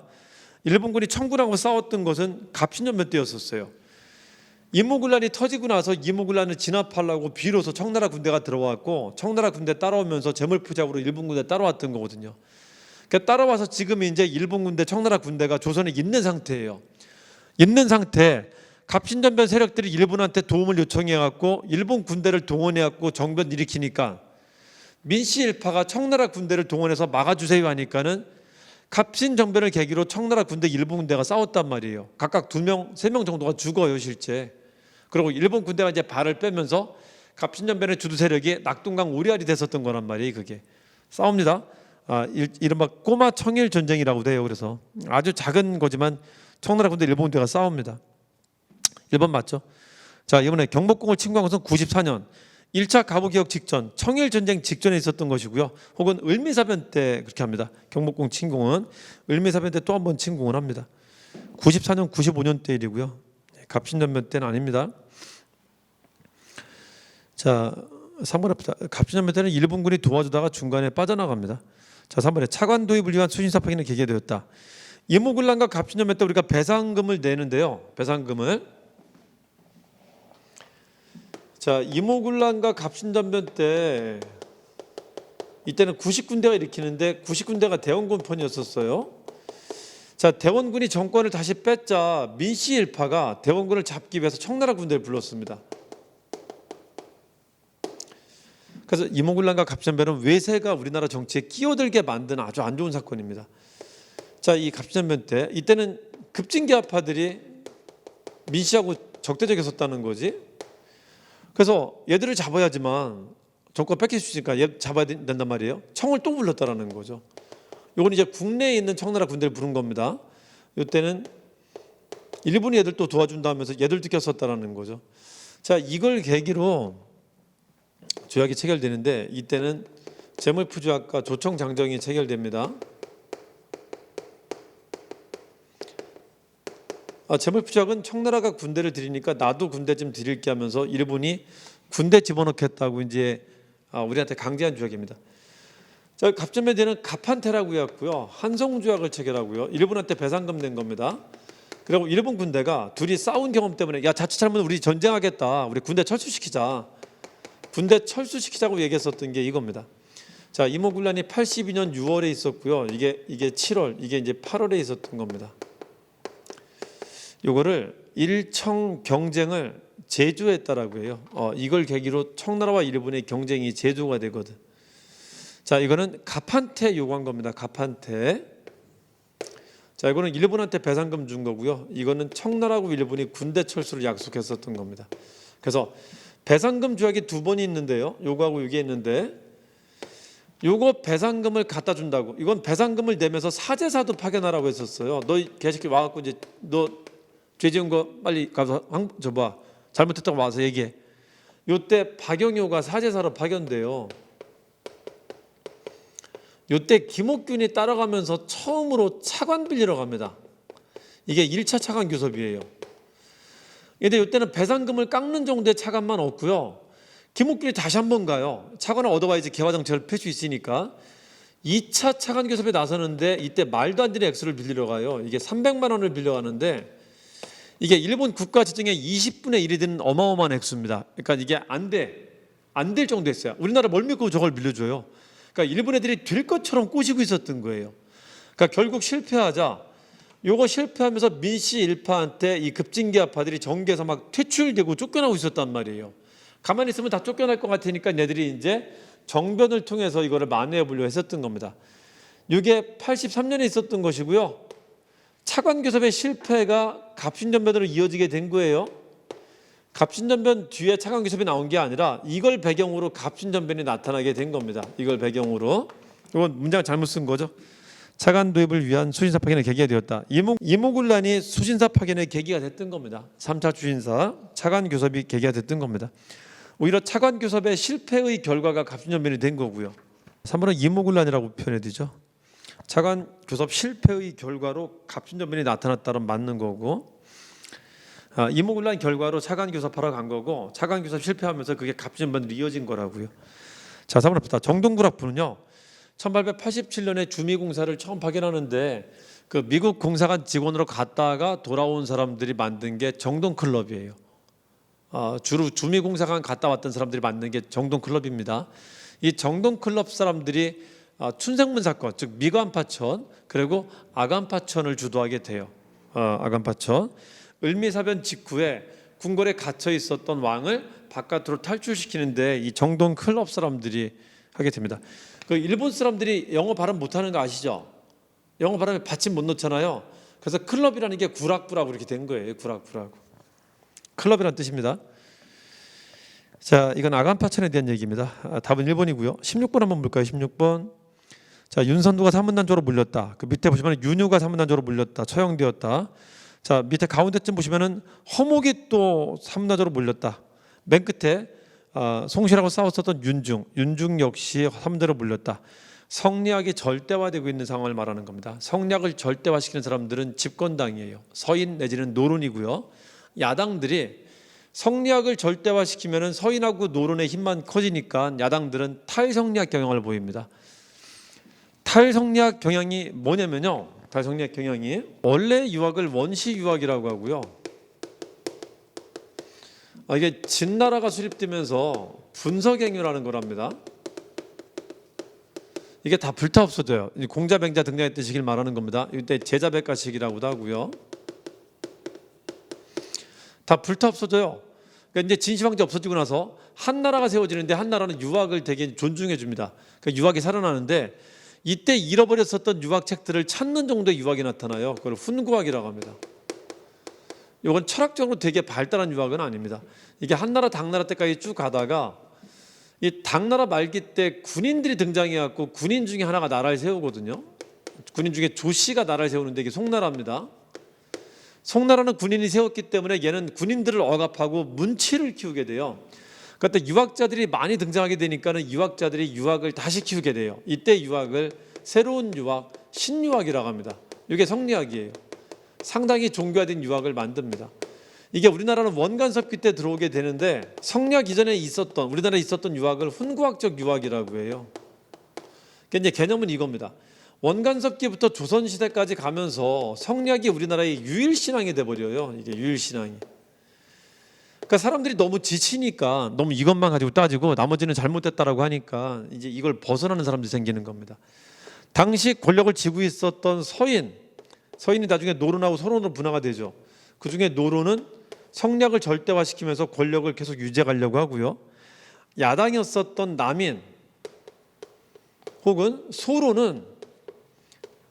S1: 일본군이 청군하고 싸웠던 것은 갑진전변 때였었어요. 이모군란이 터지고 나서 이모군란을 진압하려고 비로소 청나라 군대가 들어왔고 청나라 군대 따라오면서 재물포잡으로 일본 군대 따라왔던 거거든요. 그러니까 따라와서 지금 이제 일본 군대, 청나라 군대가 조선에 있는 상태예요. 있는 상태. 갑신전변 세력들이 일본한테 도움을 요청해갖고 일본 군대를 동원해갖고 정변 일으키니까 민씨 일파가 청나라 군대를 동원해서 막아주세요 하니까는 갑신정변을 계기로 청나라 군대, 일본 군대가 싸웠단 말이에요. 각각 2명, 3명 정도가 죽어요 실제. 그리고 일본 군대가 이제 발을 빼면서 갑신전변의 주도 세력이 낙동강 오리알이 됐었던 거란 말이에요. 그게 싸웁니다. 이른바 꼬마 청일 전쟁이라고 돼요. 그래서 아주 작은 거지만 청나라 군대, 일본 군대가 싸웁니다. 1번 맞죠? 자, 이번에 경복궁을 침공한 것은 94년 1차 가부개혁 직전, 청일전쟁 직전에 있었던 것이고요. 혹은 을미사변 때 그렇게 합니다. 경복궁 침공은 을미사변 때 또 한 번 침공을 합니다. 94년, 95년 때 일이고요. 갑신전변 때는 아닙니다. 자, 3번 앞이다. 갑신전변 때는 일본군이 도와주다가 중간에 빠져나갑니다. 자, 3번에 차관 도입을 위한 수신사 파견이 계기되었다. 이모군란과 갑신전변 때 우리가 배상금을 내는데요. 배상금을. 자, 이모군란과 갑신전변 때 이때는 90군대가 일으키는데 90군대가 대원군 편이었었어요. 자, 대원군이 정권을 다시 뺏자 민씨 일파가 대원군을 잡기 위해서 청나라 군대를 불렀습니다. 그래서 이모군란과 갑신전변은 외세가 우리나라 정치에 끼어들게 만든 아주 안 좋은 사건입니다. 자, 이 갑신전변 때 이때는 급진계파들이 민씨하고 적대적이었다는 거지. 그래서 얘들을 잡아야지만 정권 뺏길 수 있으니까 얘 잡아야 된단 말이에요. 청을 또 불렀다라는 거죠. 이건 이제 국내에 있는 청나라 군대를 부른 겁니다. 이때는 일본이 얘들 또 도와준다 하면서 얘들 지켰었다라는 거죠. 자, 이걸 계기로 조약이 체결되는데 이때는 재물포조약과 조청장정이 체결됩니다. 재물포조약은 청나라가 군대를 들이니까 나도 군대 좀 드릴게 하면서 일본이 군대 집어넣겠다고 이제 우리한테 강제한 조약입니다. 자, 갑전면제는 갑한테라고 했고요. 한성조약을 체결하고요. 일본한테 배상금 낸 겁니다. 그리고 일본 군대가 둘이 싸운 경험 때문에 야, 자칫 잘못하면 우리 전쟁하겠다. 우리 군대 철수시키자. 군대 철수시키자고 얘기했었던 게 이겁니다. 자, 이모군란이 82년 6월에 있었고요. 이게 7월, 이게 이제 8월에 있었던 겁니다. 요거를 일청 경쟁을 제조했다라고 해요. 이걸 계기로 청나라와 일본의 경쟁이 제조가 되거든. 자, 이거는 갑한테 요구한 겁니다. 갑한테. 자, 이거는 일본한테 배상금 준 거고요. 이거는 청나라하고 일본이 군대 철수를 약속했었던 겁니다. 그래서 배상금 조약이 두 번이 있는데요. 요거하고 이게 있는데, 요거 배상금을 갖다 준다고. 이건 배상금을 내면서 사제사도 파견하라고 했었어요. 너 개새끼 와갖고 이제 너 죄 지은 거 빨리 가서 봐. 잘못했다고 와서 얘기해. 요때 박영효가 사제사로 파견돼요. 요때 김옥균이 따라가면서 처음으로 차관 빌리러 갑니다. 이게 1차 차관 교섭이에요. 근데 요때는 배상금을 깎는 정도의 차관만 없고요. 김옥균이 다시 한번 가요. 차관을 얻어와야지 개화 정책을 펼 수 있으니까. 2차 차관 교섭에 나서는데 이때 말도 안 되는 액수를 빌리러 가요. 이게 300만 원을 빌려가는데 이게 일본 국가 재정의 20분의 1이 되는 어마어마한 액수입니다. 그러니까 이게 안 될 정도였어요. 우리나라 뭘 믿고 저걸 빌려줘요. 그러니까 일본 애들이 될 것처럼 꼬시고 있었던 거예요. 그러니까 결국 실패하자. 요거 실패하면서 민씨 일파한테 이 급진계파들이 정계에서 막 퇴출되고 쫓겨나고 있었단 말이에요. 가만히 있으면 다 쫓겨날 것 같으니까 얘들이 이제 정변을 통해서 이거를 만회해 보려고 했었던 겁니다. 이게 83년에 있었던 것이고요. 차관교섭의 실패가 갑신전변으로 이어지게 된 거예요. 갑신전변 뒤에 차관교섭이 나온 게 아니라 이걸 배경으로 갑신전변이 나타나게 된 겁니다. 이걸 배경으로. 이건 문장 잘못 쓴 거죠. 차관 도입을 위한 수신사 파견의 계기가 되었다. 이모군란이 수신사 파견의 계기가 됐던 겁니다. 3차 수신사 차관 교섭이 계기가 됐던 겁니다. 오히려 차관 교섭의 실패의 결과가 갑신전변이 된 거고요. 3번은 이모군란이라고 표현해드죠. 차관 교섭 실패의 결과로 갑신전변이 나타났다는 맞는 거고, 이모군란 결과로 차관 교섭하러 간 거고, 차관 교섭 실패하면서 그게 갑신전변으로 이어진 거라고요. 자, 3번 합시다. 정동구락부는요. 1887년에 주미공사를 처음 파견하는데 그 미국 공사관 직원으로 갔다가 돌아온 사람들이 만든 게 정동클럽이에요. 주로 주미공사관 갔다 왔던 사람들이 만든 게 정동클럽입니다. 이 정동클럽 사람들이 춘생문 사건, 즉 미관파천 그리고 아간파천을 주도하게 돼요. 아간파천. 을미사변 직후에 궁궐에 갇혀 있었던 왕을 바깥으로 탈출시키는데 이 정동클럽 사람들이 하게 됩니다. 그 일본 사람들이 영어 발음 못하는 거 아시죠? 영어 발음에 받침 못 넣잖아요. 그래서 클럽이라는 게 구락부라고 이렇게 된 거예요. 구락부라고. 클럽이라는 뜻입니다. 자, 이건 아간파천에 대한 얘기입니다. 답은 1번이고요. 16번 한번 볼까요? 16번. 자, 윤선두가 사문단조로 물렸다. 그 밑에 보시면 윤유가 사문단조로 물렸다. 처형되었다. 자, 밑에 가운데쯤 보시면은 허목이 또 사문단조로 물렸다. 맨 끝에 송실하고 싸웠었던 윤중 역시 사문단조로 물렸다. 성리학이 절대화되고 있는 상황을 말하는 겁니다. 성리학을 절대화시키는 사람들은 집권당이에요. 서인 내지는 노론이고요. 야당들이 성리학을 절대화시키면은 서인하고 노론의 힘만 커지니까 야당들은 탈성리학 경향을 보입니다. 탈성리학 경향이 뭐냐면요. 탈성리학 경향이 원래 유학을 원시 유학이라고 하고요. 이게 진나라가 수립되면서 분서갱유라는 거랍니다. 이게 다 불타 없어져요. 공자병자 등장했던 시기를 말하는 겁니다. 이때 제자백가 시기라고도 하고요. 다 불타 없어져요. 그러니까 이제 진시황제 없어지고 나서 한 나라가 세워지는데 한 나라는 유학을 되게 존중해 줍니다. 그러니까 유학이 살아나는데 이때 잃어버렸었던 유학책들을 찾는 정도의 유학이 나타나요. 그걸 훈구학이라고 합니다. 이건 철학적으로 되게 발달한 유학은 아닙니다. 이게 한나라 당나라 때까지 쭉 가다가 이 당나라 말기 때 군인들이 등장해갖고 군인 중에 하나가 나라를 세우거든요. 군인 중에 조씨가 나라를 세우는데 이게 송나라입니다. 송나라는 군인이 세웠기 때문에 얘는 군인들을 억압하고 문치를 키우게 돼요. 그때 유학자들이 많이 등장하게 되니까는 유학자들이 유학을 다시 키우게 돼요. 이때 유학을 새로운 유학, 신유학이라고 합니다. 이게 성리학이에요. 상당히 종교화된 유학을 만듭니다. 이게 우리나라는 원간섭기 때 들어오게 되는데 성략 이전에 있었던 우리나라에 있었던 유학을 훈구학적 유학이라고 해요. 그러니까 이제 개념은 이겁니다. 원간섭기부터 조선 시대까지 가면서 성략이 우리나라의 유일 신앙이 돼 버려요. 이게 유일 신앙이. 그러니까 사람들이 너무 지치니까 너무 이것만 가지고 따지고 나머지는 잘못됐다라고 하니까 이제 이걸 벗어나는 사람들이 생기는 겁니다. 당시 권력을 쥐고 있었던 서인이 나중에 노론하고 서론으로 분화가 되죠. 그 중에 노론은 성략을 절대화시키면서 권력을 계속 유지하려고 하고요. 야당이었었던 남인 혹은 소론은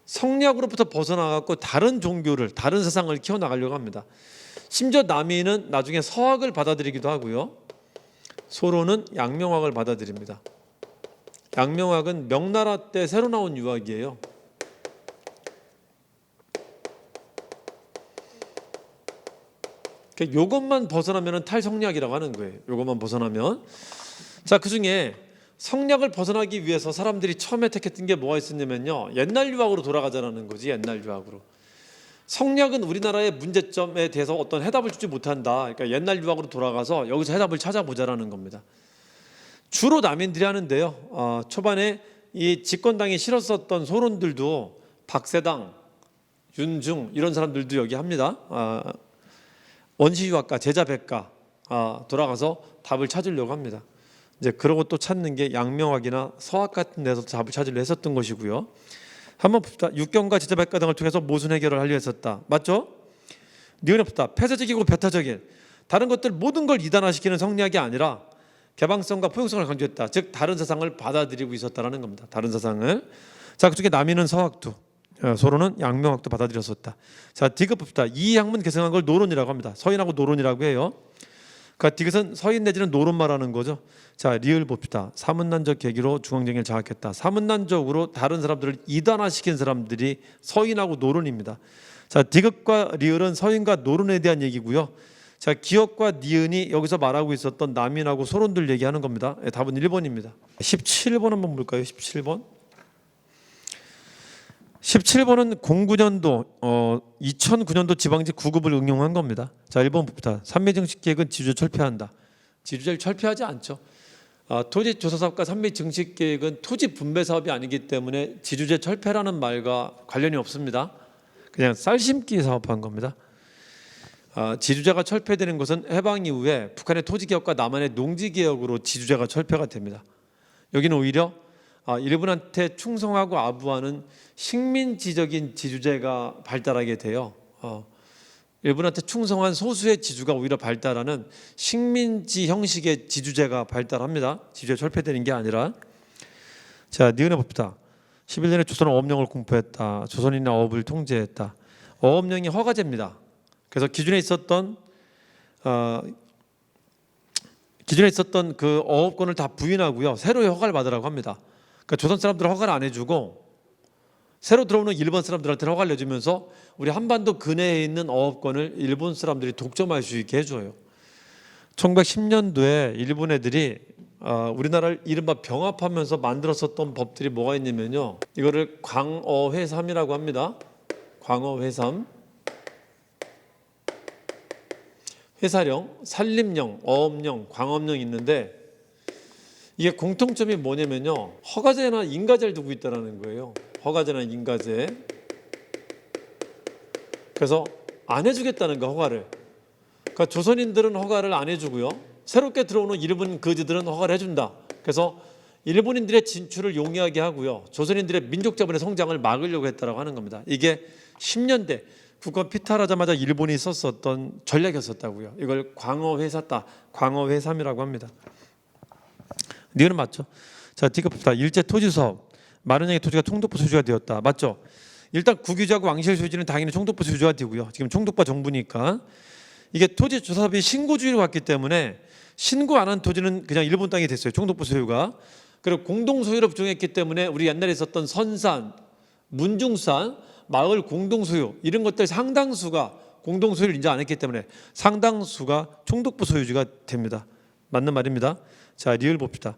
S1: 성략으로부터 벗어나갖고 다른 종교를, 다른 세상을 키워나가려고 합니다. 심지어 남인은 나중에 서학을 받아들이기도 하고요. 소론은 양명학을 받아들입니다. 양명학은 명나라 때 새로 나온 유학이에요. 요것만 벗어나면 탈성략이라고 하는 거예요. 요것만 벗어나면. 자, 그중에 성략을 벗어나기 위해서 사람들이 처음에 택했던 게 뭐가 있었냐면요, 옛날 유학으로 돌아가자라는 거지. 옛날 유학으로. 성략은 우리나라의 문제점에 대해서 어떤 해답을 주지 못한다. 그러니까 옛날 유학으로 돌아가서 여기서 해답을 찾아보자라는 겁니다. 주로 남인들이 하는데요. 초반에 이 집권당이 싫었었던 소론들도 박세당, 윤중 이런 사람들도 여기 합니다. 원시유학가, 제자백가 돌아가서 답을 찾으려고 합니다. 이제 그러고 또 찾는 게 양명학이나 서학 같은 데서 답을 찾으려 했었던 것이고요. 한번 봅시다. 육경과 제자백가 등을 통해서 모순 해결을 하려 했었다. 맞죠? 니은에 봅시다. 폐쇄적이고 배타적인 다른 것들 모든 걸 이단화시키는 성리학이 아니라 개방성과 포용성을 강조했다. 즉 다른 세상을 받아들이고 있었다라는 겁니다. 다른 세상을. 자, 그중에 남인은 서학도, 소론은 양명학도 받아들였었다. 자, 디귿 봅시다. 이 학문 계승한 걸 노론이라고 합니다. 서인하고 노론이라고 해요. 그러니까 디귿은 서인 내지는 노론 말하는 거죠. 자, 리을 봅시다. 사문난적 계기로 중앙정의를 장악했다. 사문난적으로 다른 사람들을 이단화시킨 사람들이 서인하고 노론입니다. 자, 디귿과 리을은 서인과 노론에 대한 얘기고요. 자, 기역과 니은이 여기서 말하고 있었던 남인하고 소론들 얘기하는 겁니다. 답은 1번입니다. 17번 한번 볼까요? 17번. 17번은 09년도 2009년도 지방직 9급을 응용한 겁니다. 자, 1번 봅시다. 산매증식계획은 지주제 철폐한다. 지주제를 철폐하지 않죠. 토지조사사업과 산매증식계획은 토지 분배 사업이 아니기 때문에 지주제 철폐라는 말과 관련이 없습니다. 그냥 쌀심기 사업한 겁니다. 지주제가 철폐되는 것은 해방 이후에 북한의 토지개혁과 남한의 농지개혁으로 지주제가 철폐가 됩니다. 여기는 오히려 일본한테 충성하고 아부하는 식민지적인 지주제가 발달하게 돼요. 일본한테 충성한 소수의 지주가 오히려 발달하는 식민지 형식의 지주제가 발달합니다. 지주제 철폐되는 게 아니라. 자, 니은해 봅시다. 11년에 조선은 어업령을 공포했다. 조선인의 어업을 통제했다. 어업령이 허가제입니다. 그래서 기존에 있었던 그 어업권을 다 부인하고요. 새로의 허가를 받으라고 합니다. 그러니까 조선 사람들은 허가를 안 해주고 새로 들어오는 일본 사람들한테는 허가를 내주면서 우리 한반도 근해에 있는 어업권을 일본 사람들이 독점할 수 있게 해줘요. 1910년도에 일본 애들이 우리나라를 이른바 병합하면서 만들었었던 법들이 뭐가 있냐면요. 이거를 광어회삼이라고 합니다. 광어회삼. 회사령, 산림령, 어업령, 광업령이 있는데 이게 공통점이 뭐냐면요. 허가제나 인가제를 두고 있다는 거예요. 허가제나 인가제. 그래서 안 해주겠다는 거, 허가를. 그러니까 조선인들은 허가를 안 해주고요. 새롭게 들어오는 일본 거지들은 허가를 해준다. 그래서 일본인들의 진출을 용이하게 하고요. 조선인들의 민족자본의 성장을 막으려고 했다라고 하는 겁니다. 이게 10년대 국가 피탈하자마자 일본이 썼었던 전략이었었다고요. 이걸 광어회사다, 광어회삼이라고 합니다. 니은은 맞죠? 자, 디귿부터 일제 토지 사업. 많은 양의 토지가 총독부 소유주가 되었다. 맞죠? 일단 국유지하고 왕실 소유지는 당연히 총독부 소유주가 되고요. 지금 총독부 정부니까 이게 토지 조사업이 신고주의로 갔기 때문에 신고 안 한 토지는 그냥 일본 땅이 됐어요. 총독부 소유가. 그리고 공동 소유로 부정했기 때문에 우리 옛날에 있었던 선산, 문중산, 마을 공동 소유 이런 것들 상당수가 공동 소유를 인정 안 했기 때문에 상당수가 총독부 소유지가 됩니다. 맞는 말입니다. 자, 리을 봅시다.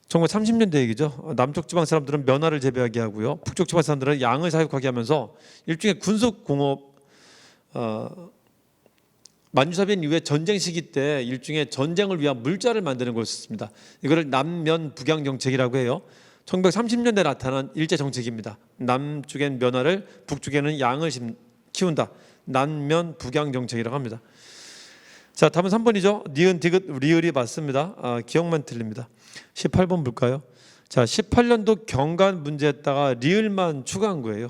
S1: 1930년대 얘기죠. 남쪽 지방 사람들은 면화를 재배하게 하고요. 북쪽 지방 사람들은 양을 사육하게 하면서 일종의 군속 공업 만주사변 이후에 전쟁 시기 때 일종의 전쟁을 위한 물자를 만드는 것이었습니다. 이거를 남면 북양 정책이라고 해요. 1930년대에 나타난 일제 정책입니다. 남쪽엔 면화를, 북쪽에는 양을 키운다. 남면 북양 정책이라고 합니다. 자, 답은 3번이죠. 니은, 디귿, 리을이 맞습니다. 기억만 틀립니다. 18번 볼까요? 자, 18년도 경관 문제에다가 리을만 추가한 거예요.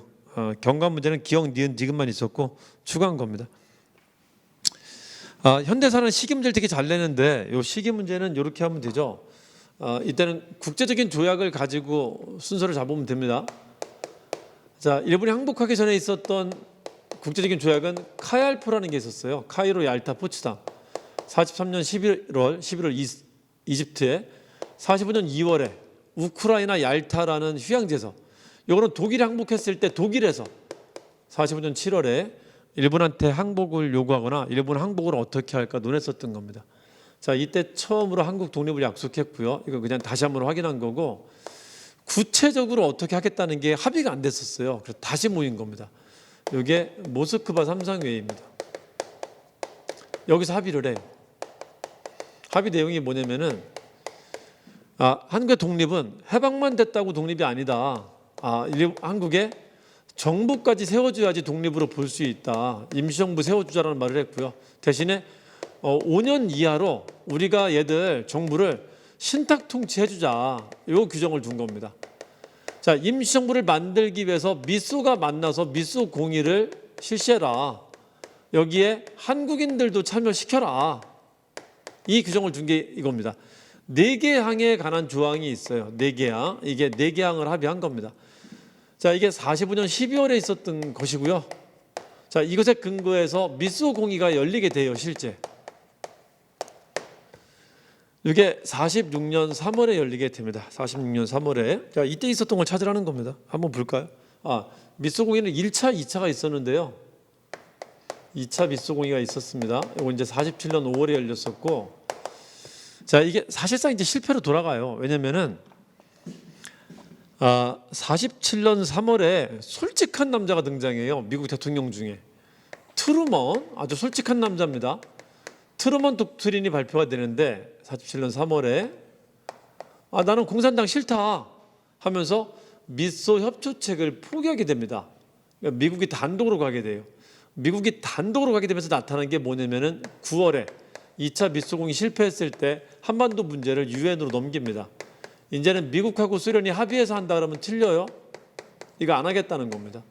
S1: 경관 문제는 기억, 니은, 디귿만 있었고 추가한 겁니다. 현대사는 시기 문제를 되게 잘 내는데 이 시기 문제는 이렇게 하면 되죠. 이때는 국제적인 조약을 가지고 순서를 잡으면 됩니다. 자, 일본이 항복하기 전에 있었던 국제적인 조약은 카얄포라는 게 있었어요. 카이로, 얄타, 포츠담. 43년 11월 이집트에, 45년 2월에 우크라이나 얄타라는 휴양지에서, 이거는 독일이 항복했을 때 독일에서 45년 7월에 일본한테 항복을 요구하거나 일본 항복을 어떻게 할까 논했었던 겁니다. 자, 이때 처음으로 한국 독립을 약속했고요. 이거 그냥 다시 한번 확인한 거고, 구체적으로 어떻게 하겠다는 게 합의가 안 됐었어요. 그래서 다시 모인 겁니다. 이게 모스크바 삼상회의입니다. 여기서 합의를 해요. 합의 내용이 뭐냐면은 한국의 독립은 해방만 됐다고 독립이 아니다. 한국에 정부까지 세워줘야지 독립으로 볼 수 있다. 임시정부 세워주자라는 말을 했고요. 대신에 5년 이하로 우리가 얘들 정부를 신탁 통치해주자. 이 규정을 둔 겁니다. 자, 임시정부를 만들기 위해서 미소가 만나서 미소 공의를 실시해라. 여기에 한국인들도 참여시켜라. 이 규정을 둔 게 이겁니다. 4개 항에 관한 조항이 있어요. 4개 항. 이게 4개 항을 합의한 겁니다. 자, 이게 45년 12월에 있었던 것이고요. 자, 이것에 근거해서 미소 공의가 열리게 돼요, 실제. 이게 46년 3월에 열리게 됩니다. 46년 3월에. 자, 이때 있었던 걸 찾으라는 겁니다. 한번 볼까요? 미소 공의는 1차, 2차가 있었는데요. 2차 미소 공의가 있었습니다. 이거 이제 47년 5월에 열렸었고, 자, 이게 사실상 이제 실패로 돌아가요. 왜냐면은 47년 3월에 솔직한 남자가 등장해요. 미국 대통령 중에 트루먼, 아주 솔직한 남자입니다. 트루먼 독트린이 발표가 되는데 47년 3월에 나는 공산당 싫다 하면서 미소 협조책을 포기하게 됩니다. 그러니까 미국이 단독으로 가게 돼요. 미국이 단독으로 가게 되면서 나타난 게 뭐냐면은 9월에 2차 미소 공의 실패했을 때 한반도 문제를 유엔으로 넘깁니다. 이제는 미국하고 소련이 합의해서 한다 그러면 틀려요. 이거 안 하겠다는 겁니다.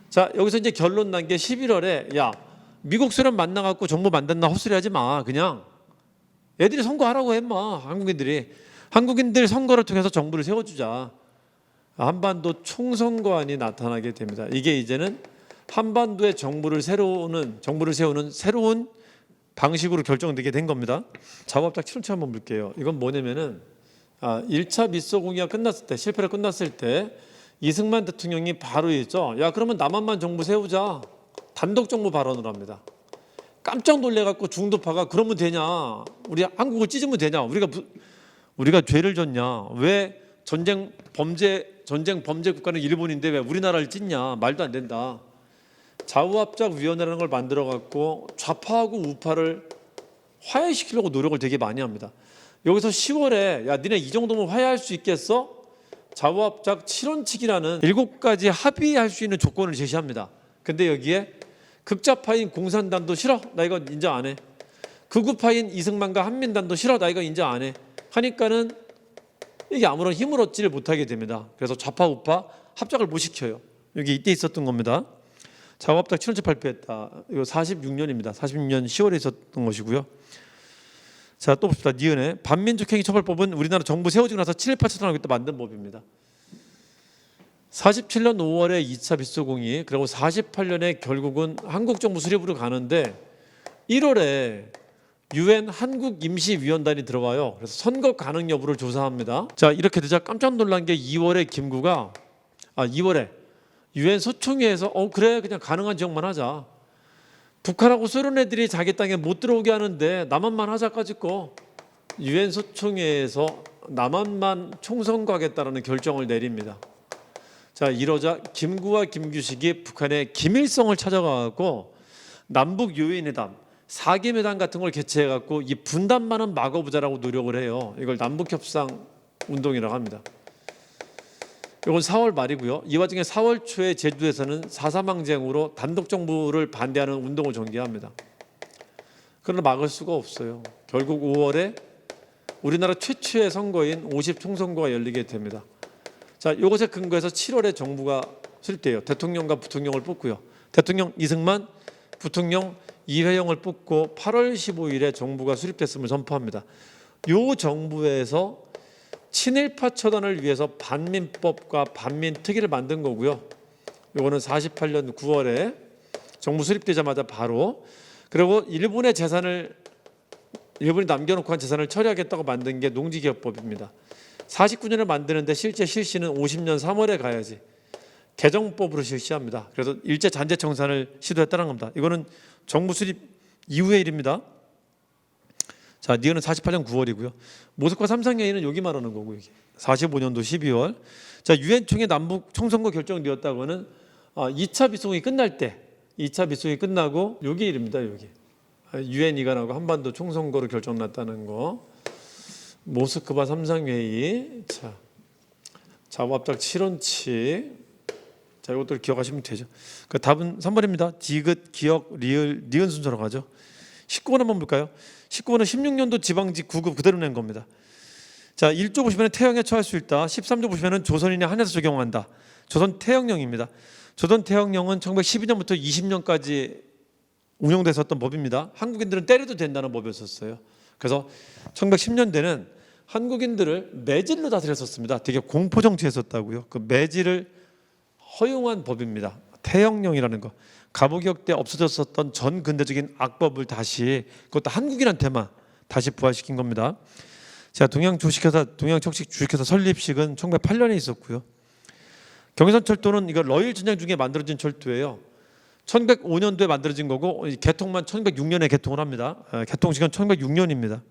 S1: 자, 여기서 이제 결론 난 게 11월에 야, 미국 소련 만나갖고 정부 만든다 헛소리 하지 마. 그냥 애들이 선거하라고 해, 마. 한국인들 선거를 통해서 정부를 세워주자. 한반도 총선거안이 나타나게 됩니다. 이게 이제는 한반도의 정부를 세우는 새로운 방식으로 결정되게 된 겁니다. 자부합작 7원치 한번 볼게요. 이건 뭐냐면은 1차 미소 공의가 끝났을 때, 실패로 끝났을 때 이승만 대통령이 바로 했죠. 야, 그러면 남한만 정부 세우자. 단독 정부 발언을 합니다. 깜짝 놀래갖고 중도파가 그러면 되냐? 우리 한국을 찢으면 되냐? 우리가 죄를 졌냐? 왜 전쟁 범죄 국가는 일본인데 왜 우리나라를 찢냐? 말도 안 된다. 자우합작위원회라는 걸 만들어갖고 좌파하고 우파를 화해시키려고 노력을 되게 많이 합니다. 여기서 10월에 야, 니네 이 정도면 화해할 수 있겠어? 자우합작 7원칙이라는 7가지 합의할 수 있는 조건을 제시합니다. 근데 여기에 극좌파인 공산당도 싫어, 나 이거 인정 안 해. 극우파인 이승만과 한민당도 싫어, 나 이거 인정 안 해. 하니까는 이게 아무런 힘을 얻지를 못하게 됩니다. 그래서 좌파 우파 합작을 못 시켜요. 여기 이때 있었던 겁니다. 자우합작 7원칙 발표했다. 이거 46년입니다. 46년 10월에 있었던 것이고요. 자, 또 봅시다. 니은의 반민족행위 처벌법은 우리나라 정부 세워지고 나서 7, 8년 하겠다 만든 법입니다. 47년 5월에 2차 미소공의, 그리고 48년에 결국은 한국 정부 수립으로 가는데 1월에 유엔 한국임시위원단이 들어와요. 그래서 선거 가능 여부를 조사합니다. 자, 이렇게 되자 깜짝 놀란 게 2월에 김구가 2월에 유엔 소총회에서 그래, 그냥 가능한 지역만 하자. 북한하고 소련 애들이 자기 땅에 못 들어오게 하는데 남한만 하자까지 거 유엔 소총회에서 남한만 총선거하겠다라는 결정을 내립니다. 자, 이러자 김구와 김규식이 북한의 김일성을 찾아가고 남북 요인회담, 사기매단 같은 걸 개최해 갖고 이 분단만은 막아보자라고 노력을 해요. 이걸 남북협상 운동이라고 합니다. 이건 4월 말이고요. 이 와중에 4월 초에 제주도에서는 4.3 항쟁으로 단독 정부를 반대하는 운동을 전개합니다. 그러나 막을 수가 없어요. 결국 5월에 우리나라 최초의 선거인 50 총선거가 열리게 됩니다. 자, 이것에 근거해서 7월에 정부가 수립돼요. 대통령과 부통령을 뽑고요. 대통령 이승만, 부통령 이회영을 뽑고 8월 15일에 정부가 수립됐음을 선포합니다. 이 정부에서 친일파 처단을 위해서 반민법과 반민특위를 만든 거고요. 이거는 48년 9월에 정부 수립되자마자 바로, 그리고 일본이 남겨놓고 한 재산을 처리하겠다고 만든 게 농지기업법입니다. 49년에 만드는데 실제 실시는 50년 3월에 가야지 개정법으로 실시합니다. 그래서 일제 잔재 청산을 시도했다는 겁니다. 이거는 정부 수립 이후의 일입니다. 자, 니은은 48년 9월이고요. 모스크바 삼상회의는 여기 말하는 거고, 여기 45년도 12월. 자, 유엔 총회 남북 총선거 결정되었다고는 2차 비속이 끝날 때, 2차 비속이 끝나고 여기 일입니다. 여기 유엔 이관하고 한반도 총선거로 결정났다는 거. 모스크바 삼상회의. 자, 자부합작 7원칙. 자, 이것들 기억하시면 되죠. 그 답은 3번입니다. 디귿, 기억, 리을, 니은 순서로 가죠. 19번 한번 볼까요? 19번은 16년도 지방직 9급 그대로 낸 겁니다. 자, 1조 보시면 태형에 처할 수 있다. 13조 보시면 조선인에 한해서 적용한다. 조선 태형령입니다. 조선 태형령은 1912년부터 20년까지 운영됐었던 법입니다. 한국인들은 때려도 된다는 법이었어요. 그래서 1910년대는 한국인들을 매질로 다스렸었습니다. 되게 공포 정치했었다고요. 그 매질을 허용한 법입니다. 태형령이라는 거. 가부기역 때 없어졌었던 전 근대적인 악법을 다시, 그것도 한국인한테만 다시 부활시킨 겁니다. 자, 동양척식 주식회사 설립식은 1908년에 있었고요. 경의선철도는 이거 러일 전쟁 중에 만들어진 철도예요. 1905년도에 만들어진 거고 개통만 1906년에 개통을 합니다. 개통식은 1906년입니다.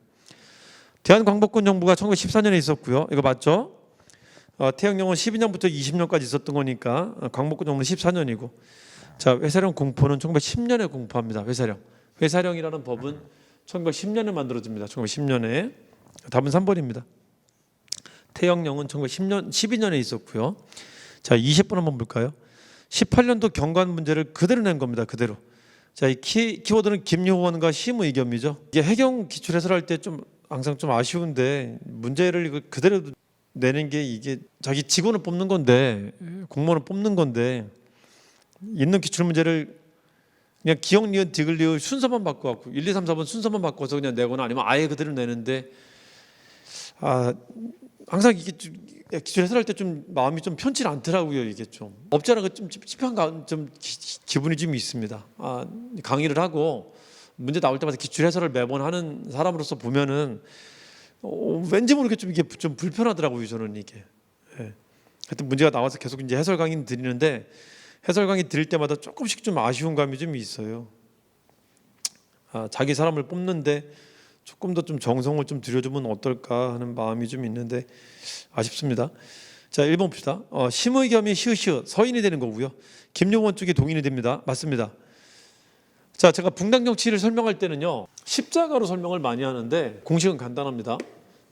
S1: 대한광복군 정부가 1914년에 있었고요. 이거 맞죠? 태형령은 12년부터 20년까지 있었던 거니까 광복군 정부는 14년이고. 자, 회사령 공포는 1910년에 공포합니다. 회사령이라는 법은 1910년에 만들어집니다. 1910년에. 답은 3번입니다. 태형령은 12년에 있었고요. 자, 20번 한번 볼까요? 18년도 경관 문제를 그대로 낸 겁니다. 그대로. 자, 이 키워드는 김효원과 심의겸이죠. 이게 해경 기출 해설할 때 좀 항상 좀 아쉬운데, 문제를 이거 그대로 내는 게 이게 자기 직원을 뽑는 건데, 공무원을 뽑는 건데, 있는 기출 문제를 그냥 기억, 니은, 디귿, 리을 순서만 바꿔갖고 1, 2, 3, 4번 순서만 바꿔서 그냥 내거나 아니면 아예 그대로 내는데, 항상 이게 기출 해설할 때 좀 마음이 좀 편치 않더라고요. 이게 좀 없지 않아 좀 찝찝한 좀 기분이 좀 있습니다. 강의를 하고 문제 나올 때마다 기출 해설을 매번 하는 사람으로서 보면은 왠지 모르게 좀 이게 좀 불편하더라고요. 저는 이게. 예. 하여튼 문제가 나와서 계속 이제 해설 강의 드리는데, 해설 강의 드릴 때마다 조금씩 좀 아쉬운 감이 좀 있어요. 자기 사람을 뽑는데 조금 더 좀 정성을 좀 들여주면 어떨까 하는 마음이 좀 있는데 아쉽습니다. 자, 1번 봅시다. 심의겸이 시읒 서인이 되는 거고요. 김용원 쪽이 동인이 됩니다. 맞습니다. 자, 제가 붕당 정치를 설명할 때는요, 십자가로 설명을 많이 하는데 공식은 간단합니다.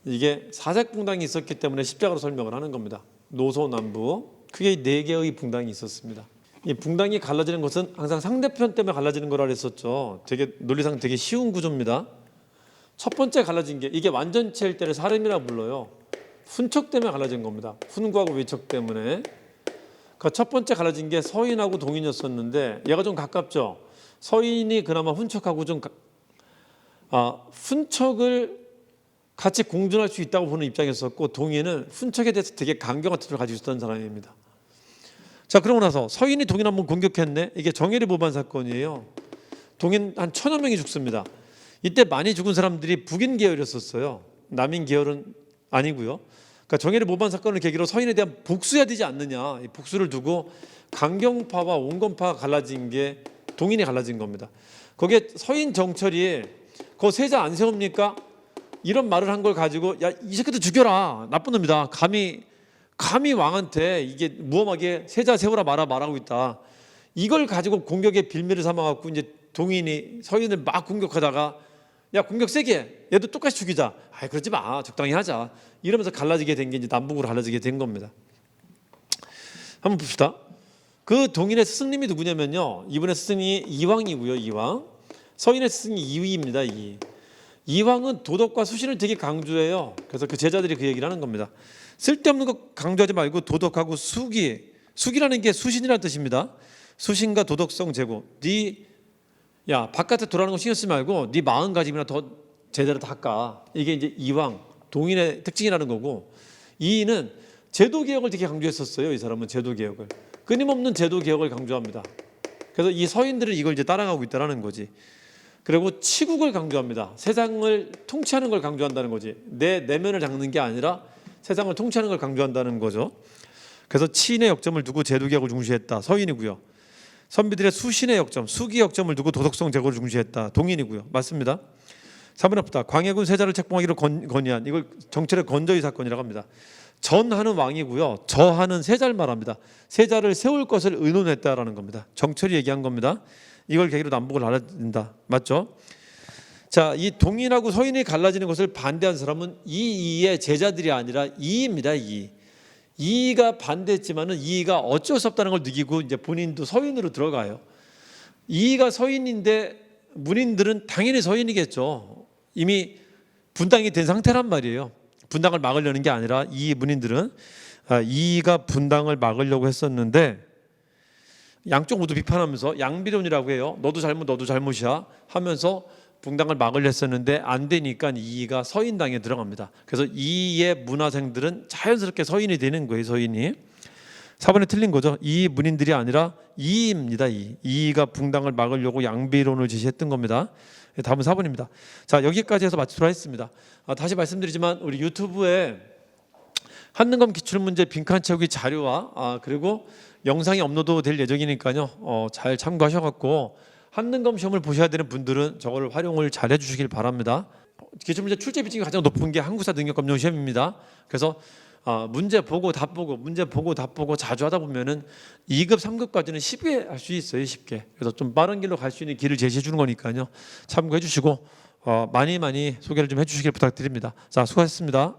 S1: 이게 사색 붕당이 있었기 때문에 십자가로 설명을 하는 겁니다. 노소남부 크게 4개의 붕당이 있었습니다. 이 붕당이 갈라지는 것은 항상 상대편 때문에 갈라지는 거라 그랬었죠. 되게 논리상 되게 쉬운 구조입니다. 첫 번째 갈라진 게, 이게 완전체일 때를 사름이라고 불러요. 훈척 때문에 갈라진 겁니다. 훈구하고 외척 때문에. 그러니까 첫 번째 갈라진 게 서인하고 동인이었었는데 얘가 좀 가깝죠. 서인이 그나마 훈척하고 좀 훈척을 같이 공존할 수 있다고 보는 입장이었었고, 동인은 훈척에 대해서 되게 강경한 태도를 가지고 있었던 사람입니다. 자, 그러고 나서 서인이 동인 한번 공격했네. 이게 정예리 모반 사건이에요. 동인 한 1000여 명이 죽습니다. 이때 많이 죽은 사람들이 북인 계열이었었어요. 남인 계열은 아니고요. 그러니까 정예리 모반 사건을 계기로 서인에 대한 복수해야 되지 않느냐, 이 복수를 두고 강경파와 온건파가 갈라진 게 동인이 갈라진 겁니다. 거기에 서인 정철이 그 세자 안 세웁니까? 이런 말을 한 걸 가지고, 야, 이 새끼들 죽여라, 나쁜 놈이다, 감히 왕한테 이게 무엄하게 세자 세우라 말하고 있다, 이걸 가지고 공격의 빌미를 삼아갖고 이제 동인이 서인을 막 공격하다가 야 공격 세게 해. 얘도 똑같이 죽이자. 아 그러지 마. 적당히 하자. 이러면서 갈라지게 된 게 이제 남북으로 갈라지게 된 겁니다. 한번 봅시다. 그 동인의 스승님이 누구냐면요. 이분의 스승이 이왕이고요. 이왕. 서인의 스승이 이위입니다. 이왕은 도덕과 수신을 되게 강조해요. 그래서 그 제자들이 그 얘기를 하는 겁니다. 쓸데없는 거 강조하지 말고 도덕하고 수기라는 게 수신이라는 뜻입니다. 수신과 도덕성 제고. 야 바깥에 돌아가는 거 신경 쓰지 말고 네 마음가짐이나 더 제대로 닦아. 이게 이제 이왕 동인의 특징이라는 거고, 이는 제도개혁을 되게 강조했었어요. 이 사람은 제도개혁을 끊임없는 제도개혁을 강조합니다. 그래서 이 서인들은 이걸 이제 따라가고 있다는 거지. 그리고 치국을 강조합니다. 세상을 통치하는 걸 강조한다는 거지. 내 내면을 닦는 게 아니라 세상을 통치하는 걸 강조한다는 거죠. 그래서 치인의 역점을 두고 제도개혁을 중시했다. 서인이고요. 선비들의 수신의 역점, 수기 역점을 두고 도덕성 제고를 중시했다. 동인이고요. 맞습니다. 3번 앞부터 광해군 세자를 책봉하기로 건의한, 이걸 정철의 건저희 사건이라고 합니다. 전하는 왕이고요. 저하는 세자를 말합니다. 세자를 세울 것을 의논했다라는 겁니다. 정철이 얘기한 겁니다. 이걸 계기로 남북을 갈라진다. 맞죠? 자, 이 동인하고 서인이 갈라지는 것을 반대한 사람은 이이의 제자들이 아니라 이입니다. 이이가 반대했지만은 이이가 어쩔 수 없다는 걸 느끼고 이제 본인도 서인으로 들어가요. 이이가 서인인데 문인들은 당연히 서인이겠죠. 이미 분당이 된 상태란 말이에요. 분당을 막으려는 게 아니라 이 문인들은 이이가 분당을 막으려고 했었는데 양쪽 모두 비판하면서 양비론이라고 해요. 너도 잘못 너도 잘못이야 하면서 분당을 막으려 했었는데 안 되니까 이이가 서인당에 들어갑니다. 그래서 이이의 문화생들은 자연스럽게 서인이 되는 거예요. 서인이. 4번에 틀린 거죠. 이 문인들이 아니라 이이입니다. 이이가 분당을 막으려고 양비론을 제시했던 겁니다. 답은 4번입니다. 자, 여기까지 해서 마치도록 하겠습니다. 다시 말씀드리지만 우리 유튜브에 한능검 기출문제 빈칸 채우기 자료와 그리고 영상이 업로드 될 예정이니까요. 잘 참고하셔갖고 한능검 시험을 보셔야 되는 분들은 저거를 활용을 잘 해주시길 바랍니다. 기출문제 출제 비중이 가장 높은 게 한국사 능력검정 시험입니다. 그래서 문제 보고 답 보고 자주 하다 보면은 2급, 3급까지는 쉽게 할 수 있어요. 쉽게. 그래서 좀 빠른 길로 갈 수 있는 길을 제시해 주는 거니까요. 참고해 주시고 많이 소개를 좀 해 주시길 부탁드립니다. 자, 수고하셨습니다.